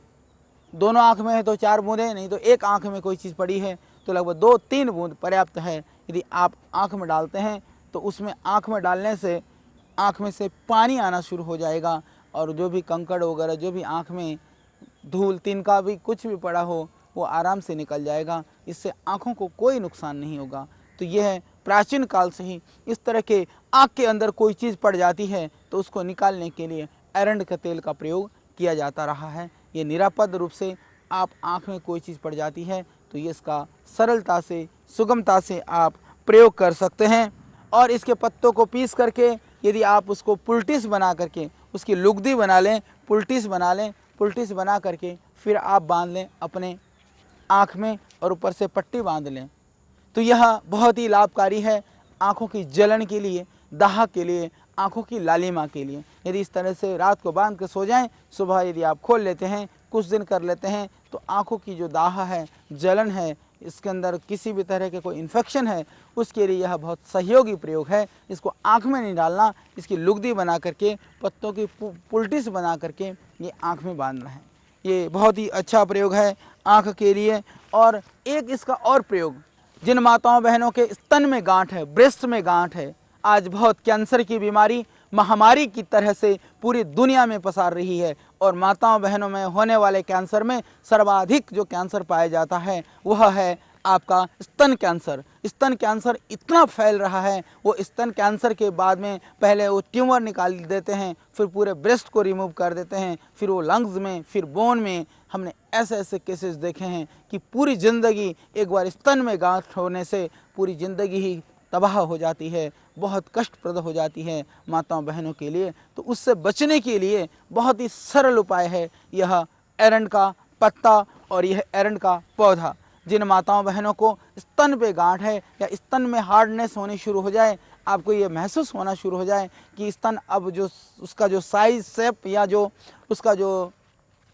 दोनों आँख में है तो 4 बूंदें, नहीं तो एक आँख में कोई चीज़ पड़ी है तो लगभग 2-3 बूंद पर्याप्त है। यदि आप आँख में डालते हैं तो उसमें आँख में डालने से आँख में से पानी आना शुरू हो जाएगा और जो भी कंकड़ वगैरह, जो भी आँख में धूल तिनका भी कुछ भी पड़ा हो वो आराम से निकल जाएगा। इससे आँखों को कोई नुकसान नहीं होगा। तो यह है, प्राचीन काल से ही इस तरह के आँख के अंदर कोई चीज़ पड़ जाती है तो उसको निकालने के लिए एरंड के तेल का प्रयोग किया जाता रहा है। ये निरापद रूप से आप आँख में कोई चीज़ पड़ जाती है तो ये इसका सरलता से, सुगमता से आप प्रयोग कर सकते हैं। और इसके पत्तों को पीस करके यदि आप उसको पुल्टिस बना करके उसकी लुगदी बना लें, पुल्टिस बना लें, पुल्टिस बना करके फिर आप बांध लें अपने आँख में और ऊपर से पट्टी बांध लें तो यह बहुत ही लाभकारी है आँखों की जलन के लिए, दाह के लिए, आँखों की लालिमा के लिए। यदि इस तरह से रात को बांध के सो जाएं, सुबह यदि आप खोल लेते हैं, कुछ दिन कर लेते हैं तो आँखों की जो दाह है, जलन है, इसके अंदर किसी भी तरह के कोई इन्फेक्शन है, उसके लिए यह बहुत सहयोगी प्रयोग है। इसको आँख में नहीं डालना, इसकी लुगदी बना करके, पत्तों की पुल्टिस बना करके ये आँख में बांधना है। ये बहुत ही अच्छा प्रयोग है आँख के लिए। और एक इसका और प्रयोग, जिन माताओं बहनों के स्तन में गांठ है, ब्रेस्ट में गांठ है, आज बहुत कैंसर की बीमारी महामारी की तरह से पूरी दुनिया में पसार रही है और माताओं बहनों में होने वाले कैंसर में सर्वाधिक जो कैंसर पाया जाता है वह है आपका स्तन कैंसर। स्तन कैंसर इतना फैल रहा है, वो स्तन कैंसर के बाद में पहले वो ट्यूमर निकाल देते हैं, फिर पूरे ब्रेस्ट को रिमूव कर देते हैं, फिर वो लंग्स में, फिर बोन में। हमने ऐसे ऐसे केसेस देखे हैं कि पूरी ज़िंदगी, एक बार स्तन में गांठ होने से पूरी ज़िंदगी ही तबाह हो जाती है, बहुत कष्टप्रद हो जाती है माताओं बहनों के लिए। तो उससे बचने के लिए बहुत ही सरल उपाय है यह एरंड का पत्ता और यह एरंड का पौधा। जिन माताओं बहनों को स्तन पे गांठ है या स्तन में हार्डनेस होनी शुरू हो जाए, आपको ये महसूस होना शुरू हो जाए कि स्तन अब जो उसका जो साइज, शेप या जो उसका जो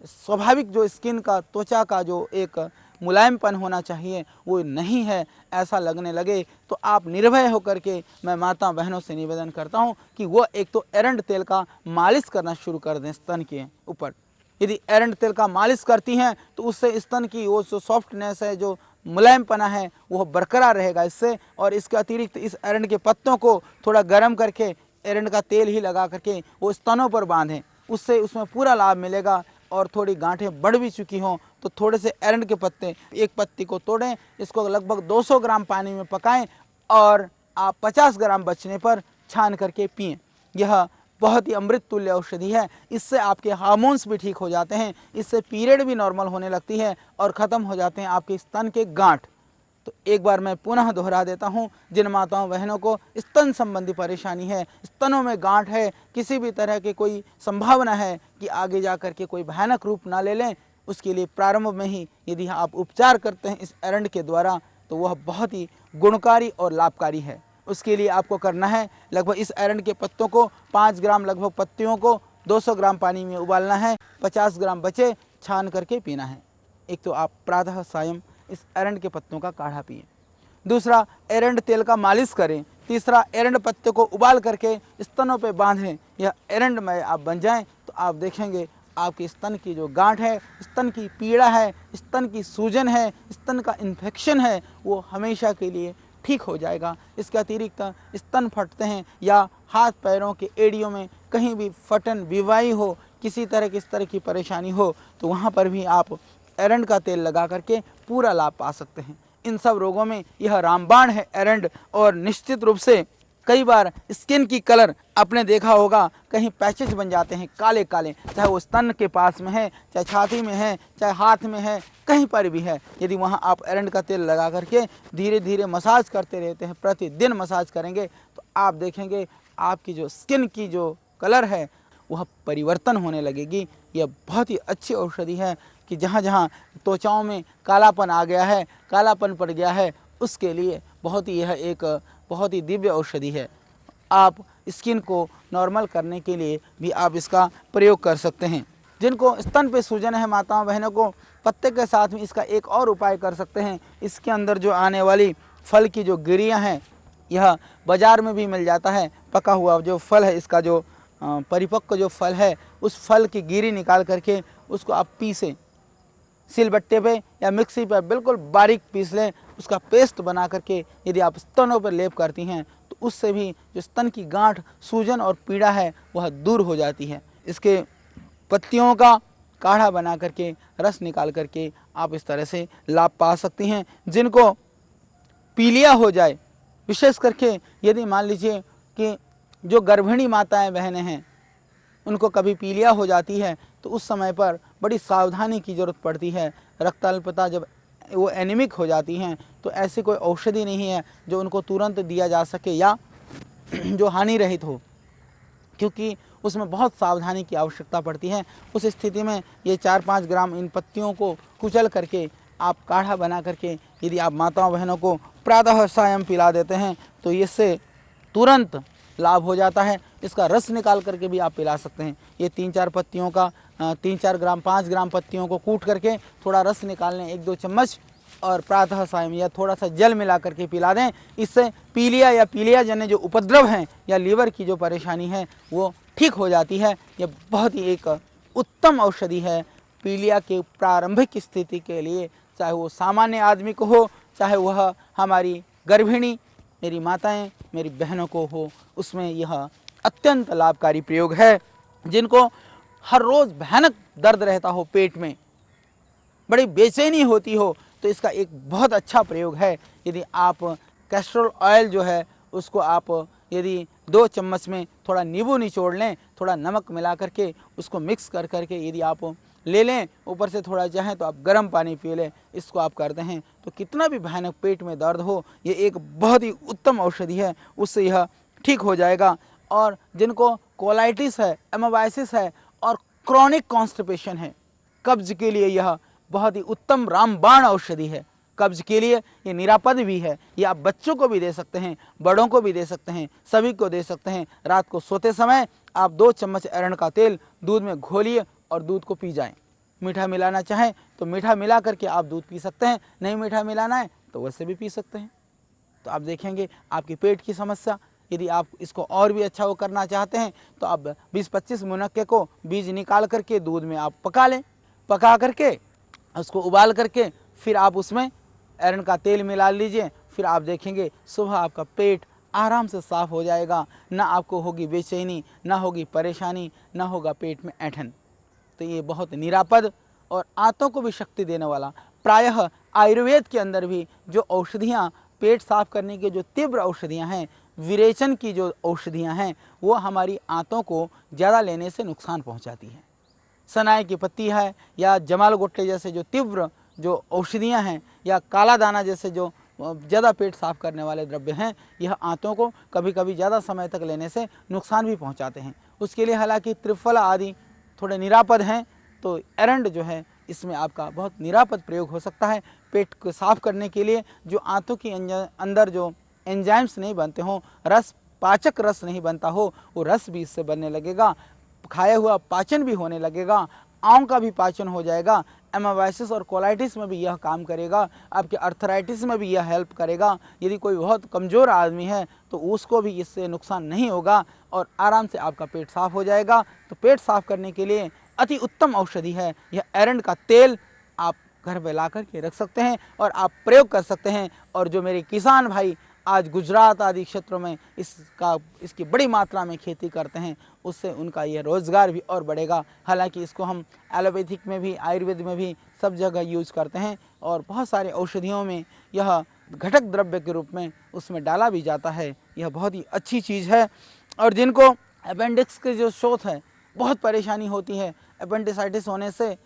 स्वाभाविक जो स्किन का, त्वचा का जो एक मुलायमपन होना चाहिए वो नहीं है, ऐसा लगने लगे तो आप निर्भय होकर के, मैं माता बहनों से निवेदन करता हूँ कि वो एक तो एरंड तेल का मालिश करना शुरू कर दें स्तन के ऊपर। यदि एरंड तेल का मालिश करती हैं तो उससे स्तन की वो जो सॉफ्टनेस है, जो मुलायमपना है, वो बरकरार रहेगा इससे। और इसके अतिरिक्त इस एरंड के पत्तों को थोड़ा गर्म करके एरंड का तेल ही लगा करके वो स्तनों पर बांधें, उससे उसमें पूरा लाभ मिलेगा। और थोड़ी गांठें बढ़ भी चुकी हों तो थोड़े से एरंड के पत्ते, एक पत्ती को तोड़ें, इसको लगभग 200 ग्राम पानी में पकाएं और आप 50 ग्राम बचने पर छान करके पिएं। यह बहुत ही अमृत तुल्य औषधि है। इससे आपके हार्मोन्स भी ठीक हो जाते हैं, इससे पीरियड भी नॉर्मल होने लगती है और ख़त्म हो जाते हैं आपके स्तन के गांठ। तो एक बार मैं पुनः दोहरा देता हूँ, जिन माताओं बहनों को स्तन संबंधी परेशानी है, स्तनों में गांठ है, किसी भी तरह की कोई संभावना है कि आगे जा कर के कोई भयानक रूप ना ले लें, उसके लिए प्रारंभ में ही यदि आप उपचार करते हैं इस एरंड के द्वारा तो वह बहुत ही गुणकारी और लाभकारी है। उसके लिए आपको करना है, लगभग इस एरंड के पत्तों को 5 ग्राम लगभग पत्तियों को 200 ग्राम पानी में उबालना है, 50 ग्राम बचे छान करके पीना है। एक तो आप प्रातः सायं इस एरंड के पत्तों का काढ़ा पिए। दूसरा, एरंड तेल का मालिश करें। तीसरा, एरंड पत्ते को उबाल करके स्तनों पे बांधें। यह एरंड में आप बन जाएं तो आप देखेंगे आपके स्तन की जो गांठ है, स्तन की पीड़ा है, स्तन की सूजन है, स्तन का इन्फेक्शन है, वो हमेशा के लिए ठीक हो जाएगा। इसके अतिरिक्त स्तन फटते हैं या हाथ पैरों के एड़ियों में कहीं भी फटन विवाई हो, किसी तरह की परेशानी हो तो वहाँ पर भी आप एरंड का तेल लगा करके पूरा लाभ पा सकते हैं। इन सब रोगों में यह रामबाण है एरंड। और निश्चित रूप से कई बार स्किन की कलर आपने देखा होगा, कहीं पैचेज बन जाते हैं काले काले, चाहे वो स्तन के पास में है, चाहे छाती में है, चाहे हाथ में है, कहीं पर भी है। यदि वहाँ आप एरंड का तेल लगा करके धीरे धीरे मसाज करते रहते हैं, प्रतिदिन मसाज करेंगे तो आप देखेंगे आपकी जो स्किन की जो कलर है वह परिवर्तन होने लगेगी। यह बहुत ही अच्छी औषधि है कि जहाँ जहाँ त्वचाओं में कालापन आ गया है, कालापन पड़ गया है, उसके लिए यह एक बहुत ही दिव्य औषधि है। आप स्किन को नॉर्मल करने के लिए भी आप इसका प्रयोग कर सकते हैं। जिनको स्तन पे सूजन है माताओं बहनों को पत्ते के साथ में इसका एक और उपाय कर सकते हैं। इसके अंदर जो आने वाली फल की जो गिरियाँ हैं, यह बाज़ार में भी मिल जाता है। पका हुआ जो फल है, इसका जो परिपक्व जो फल है, उस फल की गिरी निकाल करके उसको आप पीसें, सिलबट्टे पे या मिक्सी पर बिल्कुल बारीक पीस लें। उसका पेस्ट बना करके यदि आप स्तनों पर लेप करती हैं तो उससे भी जो स्तन की गांठ, सूजन और पीड़ा है वह दूर हो जाती है। इसके पत्तियों का काढ़ा बना करके रस निकाल करके आप इस तरह से लाभ पा सकती हैं। जिनको पीलिया हो जाए, विशेष करके यदि मान लीजिए कि जो गर्भिणी माताएं बहनें हैं उनको कभी पीलिया हो जाती है तो उस समय पर बड़ी सावधानी की ज़रूरत पड़ती है। रक्त अल्पता जब वो एनीमिक हो जाती हैं तो ऐसी कोई औषधि नहीं है जो उनको तुरंत दिया जा सके या जो हानि रहित हो, क्योंकि उसमें बहुत सावधानी की आवश्यकता पड़ती है। उस स्थिति में ये 4-5 ग्राम इन पत्तियों को कुचल करके आप काढ़ा बना करके यदि आप माताओं बहनों को प्रातः सायं पिला देते हैं तो इससे तुरंत लाभ हो जाता है। इसका रस निकाल करके भी आप पिला सकते हैं। ये 3-4 पत्तियों का 3-4 ग्राम 5 ग्राम पत्तियों को कूट करके थोड़ा रस निकाल लें 1-2 चम्मच और प्रातः सायं या थोड़ा सा जल मिला करके पिला दें। इससे पीलिया या पीलिया जन्य जो उपद्रव हैं या लीवर की जो परेशानी है वो ठीक हो जाती है। यह बहुत ही एक उत्तम औषधि है पीलिया के प्रारंभिक स्थिति के लिए, चाहे वो सामान्य आदमी को हो, चाहे वह हमारी गर्भिणी मेरी माताएं मेरी बहनों को हो, उसमें यह अत्यंत लाभकारी प्रयोग है। जिनको हर रोज़ भयानक दर्द रहता हो, पेट में बड़ी बेचैनी होती हो, तो इसका एक बहुत अच्छा प्रयोग है। यदि आप कैस्ट्रोल ऑयल जो है उसको आप यदि 2 चम्मच में थोड़ा नींबू निचोड़ लें, थोड़ा नमक मिला करके उसको मिक्स कर करके यदि आप ले लें, ऊपर से थोड़ा चाहें तो आप गर्म पानी पी लें, इसको आप करते हैं तो कितना भी भयानक पेट में दर्द हो, ये एक बहुत ही उत्तम औषधि है, उससे यह ठीक हो जाएगा। और जिनको कोलाइटिस है, एमोबाइसिस है और क्रॉनिक कॉन्स्टिपेशन है, कब्ज के लिए यह बहुत ही उत्तम रामबाण औषधि है। कब्ज के लिए ये निरापद भी है। ये आप बच्चों को भी दे सकते हैं, बड़ों को भी दे सकते हैं, सभी को दे सकते हैं। रात को सोते समय आप 2 चम्मच एरंड का तेल दूध में घोलिए और दूध को पी जाएं। मीठा मिलाना चाहें तो मीठा मिला करके आप दूध पी सकते हैं, नहीं मीठा मिलाना है तो वैसे भी पी सकते हैं। तो आप देखेंगे आपकी पेट की समस्या, यदि आप इसको और भी अच्छा वो करना चाहते हैं तो आप 20-25 मुनक्के को बीज निकाल करके दूध में आप पका लें, पका करके उसको उबाल करके फिर आप उसमें एरंड का तेल मिला लीजिए। फिर आप देखेंगे सुबह आपका पेट आराम से साफ हो जाएगा, ना आपको होगी बेचैनी, ना होगी परेशानी, ना होगा पेट में ऐंठन। तो ये बहुत निरापद और आंतों को भी शक्ति देने वाला, प्रायः आयुर्वेद के अंदर भी जो औषधियाँ पेट साफ करने की जो तीव्र औषधियाँ हैं, विरेचन की जो औषधियाँ हैं, वो हमारी आंतों को ज़्यादा लेने से नुकसान पहुँचाती हैं। सनाई की पत्ती है या जमाल गोट्टे जैसे जो तीव्र जो औषधियाँ हैं, या काला दाना जैसे जो ज़्यादा पेट साफ करने वाले द्रव्य हैं, यह आंतों को कभी कभी ज़्यादा समय तक लेने से नुकसान भी पहुंचाते हैं। उसके लिए हालांकि त्रिफला आदि थोड़े निरापद हैं, तो एरंड जो है इसमें आपका बहुत निरापद प्रयोग हो सकता है। पेट को साफ करने के लिए जो आंतों के अंदर जो एंजाइम्स नहीं बनते हों, रस पाचक रस नहीं बनता हो, वो रस भी इससे बनने लगेगा, खाया हुआ पाचन भी होने लगेगा, आँव का भी पाचन हो जाएगा। एमावाइसिस और कोलाइटिस में भी यह काम करेगा, आपके अर्थराइटिस में भी यह हेल्प करेगा। यदि कोई बहुत कमज़ोर आदमी है तो उसको भी इससे नुकसान नहीं होगा और आराम से आपका पेट साफ हो जाएगा। तो पेट साफ करने के लिए अति उत्तम औषधि है यह एरंड का तेल। आप घर पे ला कर के रख सकते हैं और आप प्रयोग कर सकते हैं। और जो मेरे किसान भाई आज गुजरात आदि क्षेत्रों में इसकी बड़ी मात्रा में खेती करते हैं, उससे उनका यह रोज़गार भी और बढ़ेगा। हालांकि इसको हम एलोपैथिक में भी, आयुर्वेद में भी सब जगह यूज करते हैं और बहुत सारे औषधियों में यह घटक द्रव्य के रूप में उसमें डाला भी जाता है। यह बहुत ही अच्छी चीज़ है। और जिनको अपेंडिक्स के जो शोथ है, बहुत परेशानी होती है, अपेंडिसाइटिस होने से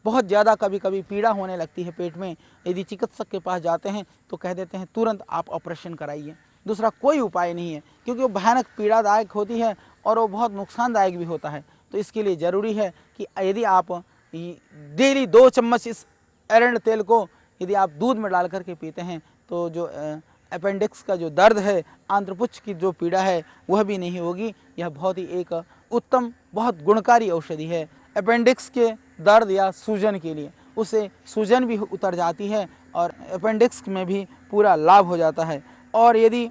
बहुत ज़्यादा कभी कभी पीड़ा होने लगती है पेट में, यदि चिकित्सक के पास जाते हैं तो कह देते हैं तुरंत आप ऑपरेशन कराइए, दूसरा कोई उपाय नहीं है, क्योंकि वो भयानक पीड़ादायक होती है और वो बहुत नुकसानदायक भी होता है। तो इसके लिए ज़रूरी है कि यदि आप डेली 2 चम्मच इस एरंड तेल को यदि आप दूध में डाल करके पीते हैं तो जो अपेंडिक्स का जो दर्द है, आंत्रपुच्छ की जो पीड़ा है, वह भी नहीं होगी। यह बहुत ही एक उत्तम, बहुत गुणकारी औषधि है। अपेंडिक्स के दर्द या सूजन के लिए, उससे सूजन भी उतर जाती है और अपेंडिक्स में भी पूरा लाभ हो जाता है। और यदि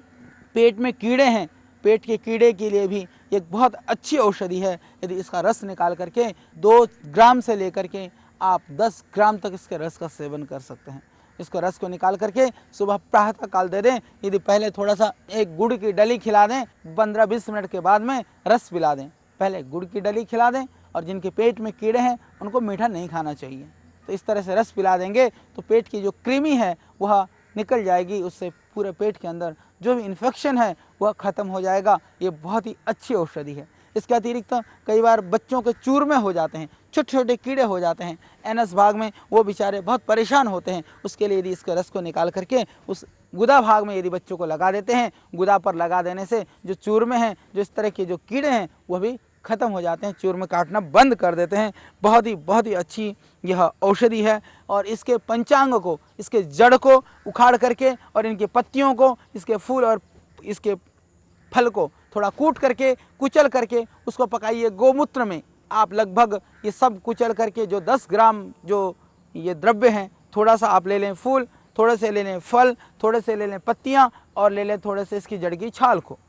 पेट में कीड़े हैं, पेट के कीड़े के लिए भी एक बहुत अच्छी औषधि है। यदि इसका रस निकाल करके 2 ग्राम से लेकर के आप 10 ग्राम तक इसके रस का सेवन कर सकते हैं। इसको रस को निकाल करके सुबह प्रातः काल दे दें। यदि पहले थोड़ा सा एक गुड़ की डली खिला दें, 15-20 मिनट के बाद में रस पिला दें। पहले गुड़ की डली खिला दें, और जिनके पेट में कीड़े हैं उनको मीठा नहीं खाना चाहिए। तो इस तरह से रस पिला देंगे तो पेट की जो कृमि है वह निकल जाएगी, उससे पूरे पेट के अंदर जो भी इन्फेक्शन है वह ख़त्म हो जाएगा। ये बहुत ही अच्छी औषधि है। इसके अतिरिक्त कई बार बच्चों के चूरमे हो जाते हैं, छोटे छोटे कीड़े हो जाते हैं एनस भाग में, वो बेचारे बहुत परेशान होते हैं। उसके लिए यदि इसके रस को निकाल करके उस गुदा भाग में यदि बच्चों को लगा देते हैं, गुदा पर लगा देने से जो चूरमे हैं, जो इस तरह के जो कीड़े हैं, वह भी ख़त्म हो जाते हैं, चूरमे काटना बंद कर देते हैं। बहुत ही अच्छी यह औषधि है। और इसके पंचांग को, इसके जड़ को उखाड़ करके और इनकी पत्तियों को, इसके फूल और इसके फल को थोड़ा कूट करके, कुचल करके उसको पकाइए गोमूत्र में। आप लगभग ये सब कुचल करके जो 10 ग्राम जो ये द्रव्य हैं, थोड़ा सा आप ले लें फूल, थोड़े से ले लें फल, थोड़े से ले लें पत्तियाँ और ले लें थोड़े से इसकी जड़ की छाल को।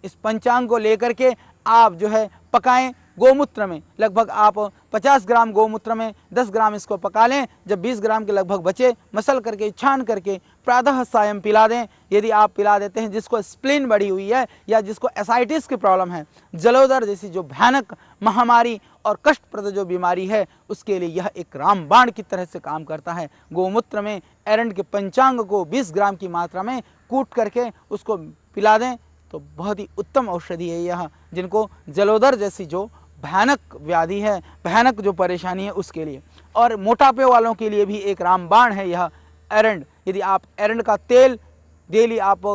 इस पंचांग को लेकर के आप जो है पकाएं गोमूत्र में। लगभग आप 50 ग्राम गोमूत्र में 10 ग्राम इसको पका लें। जब 20 ग्राम के लगभग बचे, मसल करके, छान करके प्रातः सायं पिला दें। यदि आप पिला देते हैं जिसको स्प्लीन बढ़ी हुई है या जिसको एसाइटिस की प्रॉब्लम है, जलोदर जैसी जो भयानक महामारी और कष्टप्रद जो बीमारी है, उसके लिए यह एक रामबाण की तरह से काम करता है। गोमूत्र में एरंड के पंचांग को 20 ग्राम की मात्रा में कूट करके उसको पिला दें तो बहुत ही उत्तम औषधि है यह। जिनको जलोदर जैसी जो भयानक व्याधि है, भयानक जो परेशानी है, उसके लिए। और मोटापे वालों के लिए भी एक रामबाण है यह एरंड। यदि आप एरंड का तेल डेली आप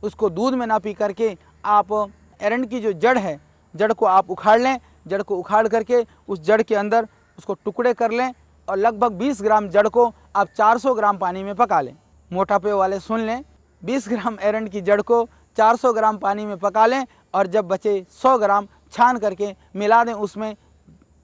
उसको दूध में ना पी करके आप एरंड की जो जड़ है, जड़ को आप उखाड़ लें, जड़ को उखाड़ करके उस जड़ के अंदर उसको टुकड़े कर लें और लगभग 20 ग्राम जड़ को आप 400 ग्राम पानी में पका लें। मोटापे वाले सुन लें, 20 ग्राम एरंड की जड़ को 400 ग्राम पानी में पका लें और जब बचे 100 ग्राम छान करके मिला दें उसमें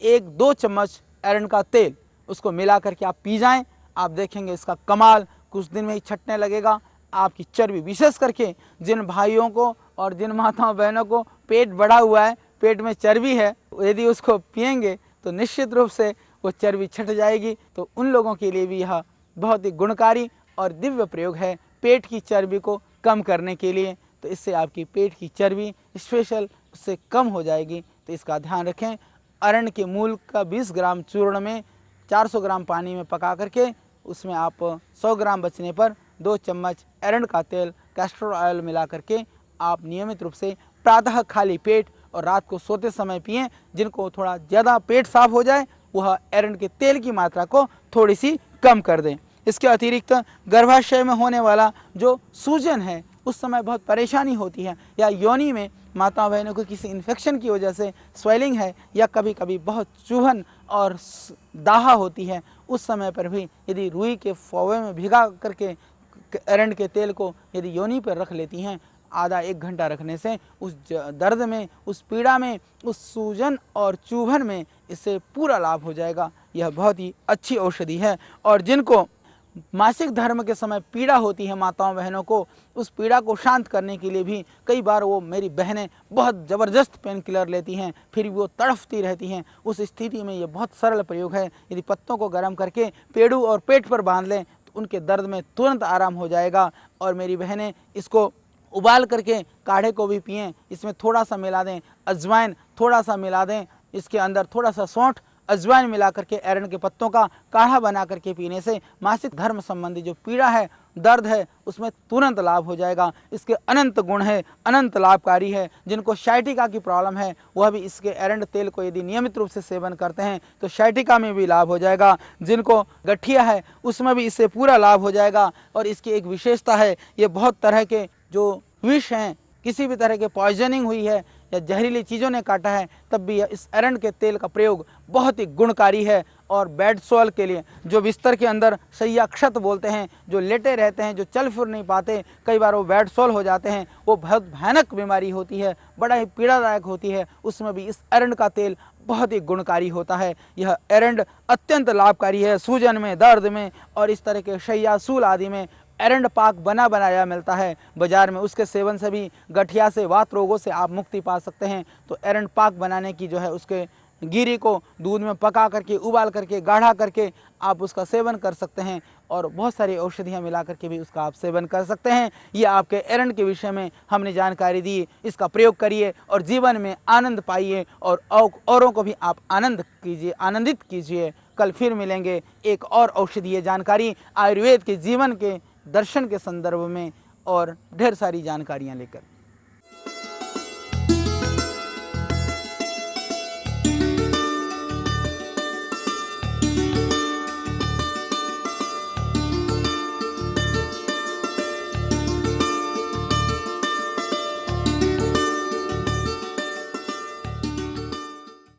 1-2 चम्मच एरंड का तेल, उसको मिला करके आप पी जाएं। आप देखेंगे इसका कमाल कुछ दिन में ही छटने लगेगा। आपकी चर्बी, विशेष करके जिन भाइयों को और जिन माताओं बहनों को पेट बढ़ा हुआ है, पेट में चर्बी है, यदि उसको पिएंगे तो निश्चित रूप से वो चर्बी छट जाएगी। तो उन लोगों के लिए भी यह बहुत ही गुणकारी और दिव्य प्रयोग है पेट की चर्बी को कम करने के लिए। तो इससे आपकी पेट की चर्बी स्पेशल उससे कम हो जाएगी। तो इसका ध्यान रखें। अरंड के मूल का 20 ग्राम चूर्ण में 400 ग्राम पानी में पका करके उसमें आप 100 ग्राम बचने पर 2 चम्मच अरंड का तेल कैस्टर ऑयल मिला करके आप नियमित रूप से प्रातः खाली पेट और रात को सोते समय पिएं। जिनको थोड़ा ज़्यादा पेट साफ हो जाए वह अरंड के तेल की मात्रा को थोड़ी सी कम कर दें। इसके अतिरिक्त गर्भाशय में होने वाला जो सूजन है उस समय बहुत परेशानी होती है, या योनि में माता बहनों को किसी इन्फेक्शन की वजह से स्वेलिंग है, या कभी कभी बहुत चूहन और दाहा होती है, उस समय पर भी यदि रुई के फौवे में भिगा करके अरंड के तेल को यदि योनि पर रख लेती हैं, आधा 1 घंटा रखने से उस दर्द में, उस पीड़ा में, उस सूजन और चुभन में इससे पूरा लाभ हो जाएगा। यह बहुत ही अच्छी औषधि है। और जिनको मासिक धर्म के समय पीड़ा होती है माताओं बहनों को, उस पीड़ा को शांत करने के लिए भी कई बार वो मेरी बहनें बहुत ज़बरदस्त पेन किलर लेती हैं, फिर भी वो तड़फती रहती हैं। उस स्थिति में ये बहुत सरल प्रयोग है। यदि पत्तों को गर्म करके पेड़ू और पेट पर बांध लें तो उनके दर्द में तुरंत आराम हो जाएगा। और मेरी बहनें इसको उबाल करके काढ़े को भी पिएं। इसमें थोड़ा सा मिला दें अजवाइन, थोड़ा सा मिला दें इसके अंदर थोड़ा सा सौंठ, अजवाइन मिला करके अरंड के पत्तों का काढ़ा बना करके पीने से मासिक धर्म संबंधी जो पीड़ा है, दर्द है, उसमें तुरंत लाभ हो जाएगा। इसके अनंत गुण है, अनंत लाभकारी है। जिनको शाइटिका की प्रॉब्लम है वह भी इसके अरंड तेल को यदि नियमित रूप से सेवन करते हैं तो शाइटिका में भी लाभ हो जाएगा। जिनको गठिया है उसमें भी इससे पूरा लाभ हो जाएगा। और इसकी एक विशेषता है, ये बहुत तरह के जो विष हैं, किसी भी तरह के पॉइजनिंग हुई है या जहरीली चीज़ों ने काटा है, तब भी इस अरंड के तेल का प्रयोग बहुत ही गुणकारी है। और बेड सोल के लिए, जो बिस्तर के अंदर शय्याक्षत बोलते हैं, जो लेटे रहते हैं, जो चल फिर नहीं पाते, कई बार वो बेड सोल हो जाते हैं, वो बहुत भयानक बीमारी होती है, बड़ा ही पीड़ादायक होती है, उसमें भी इस अरंड का तेल बहुत ही गुणकारी होता है। यह अरंड अत्यंत लाभकारी है सूजन में, दर्द में और इस तरह के शय्यासूल आदि में। अरंड पाक बना बनाया मिलता है बाजार में, उसके सेवन से भी गठिया से, वात रोगों से आप मुक्ति पा सकते हैं। तो अरंड पाक बनाने की जो है उसके गिरी को दूध में पका करके, उबाल करके, गाढ़ा करके आप उसका सेवन कर सकते हैं। और बहुत सारी औषधियाँ मिला करके भी उसका आप सेवन कर सकते हैं। ये आपके अरंड के विषय में हमने जानकारी दी। इसका प्रयोग करिए और जीवन में आनंद पाइए और औरों को भी आप आनंदित कीजिए। कल फिर मिलेंगे एक और औषधीय जानकारी आयुर्वेद के जीवन के दर्शन के संदर्भ में और ढेर सारी जानकारियाँ लेकर।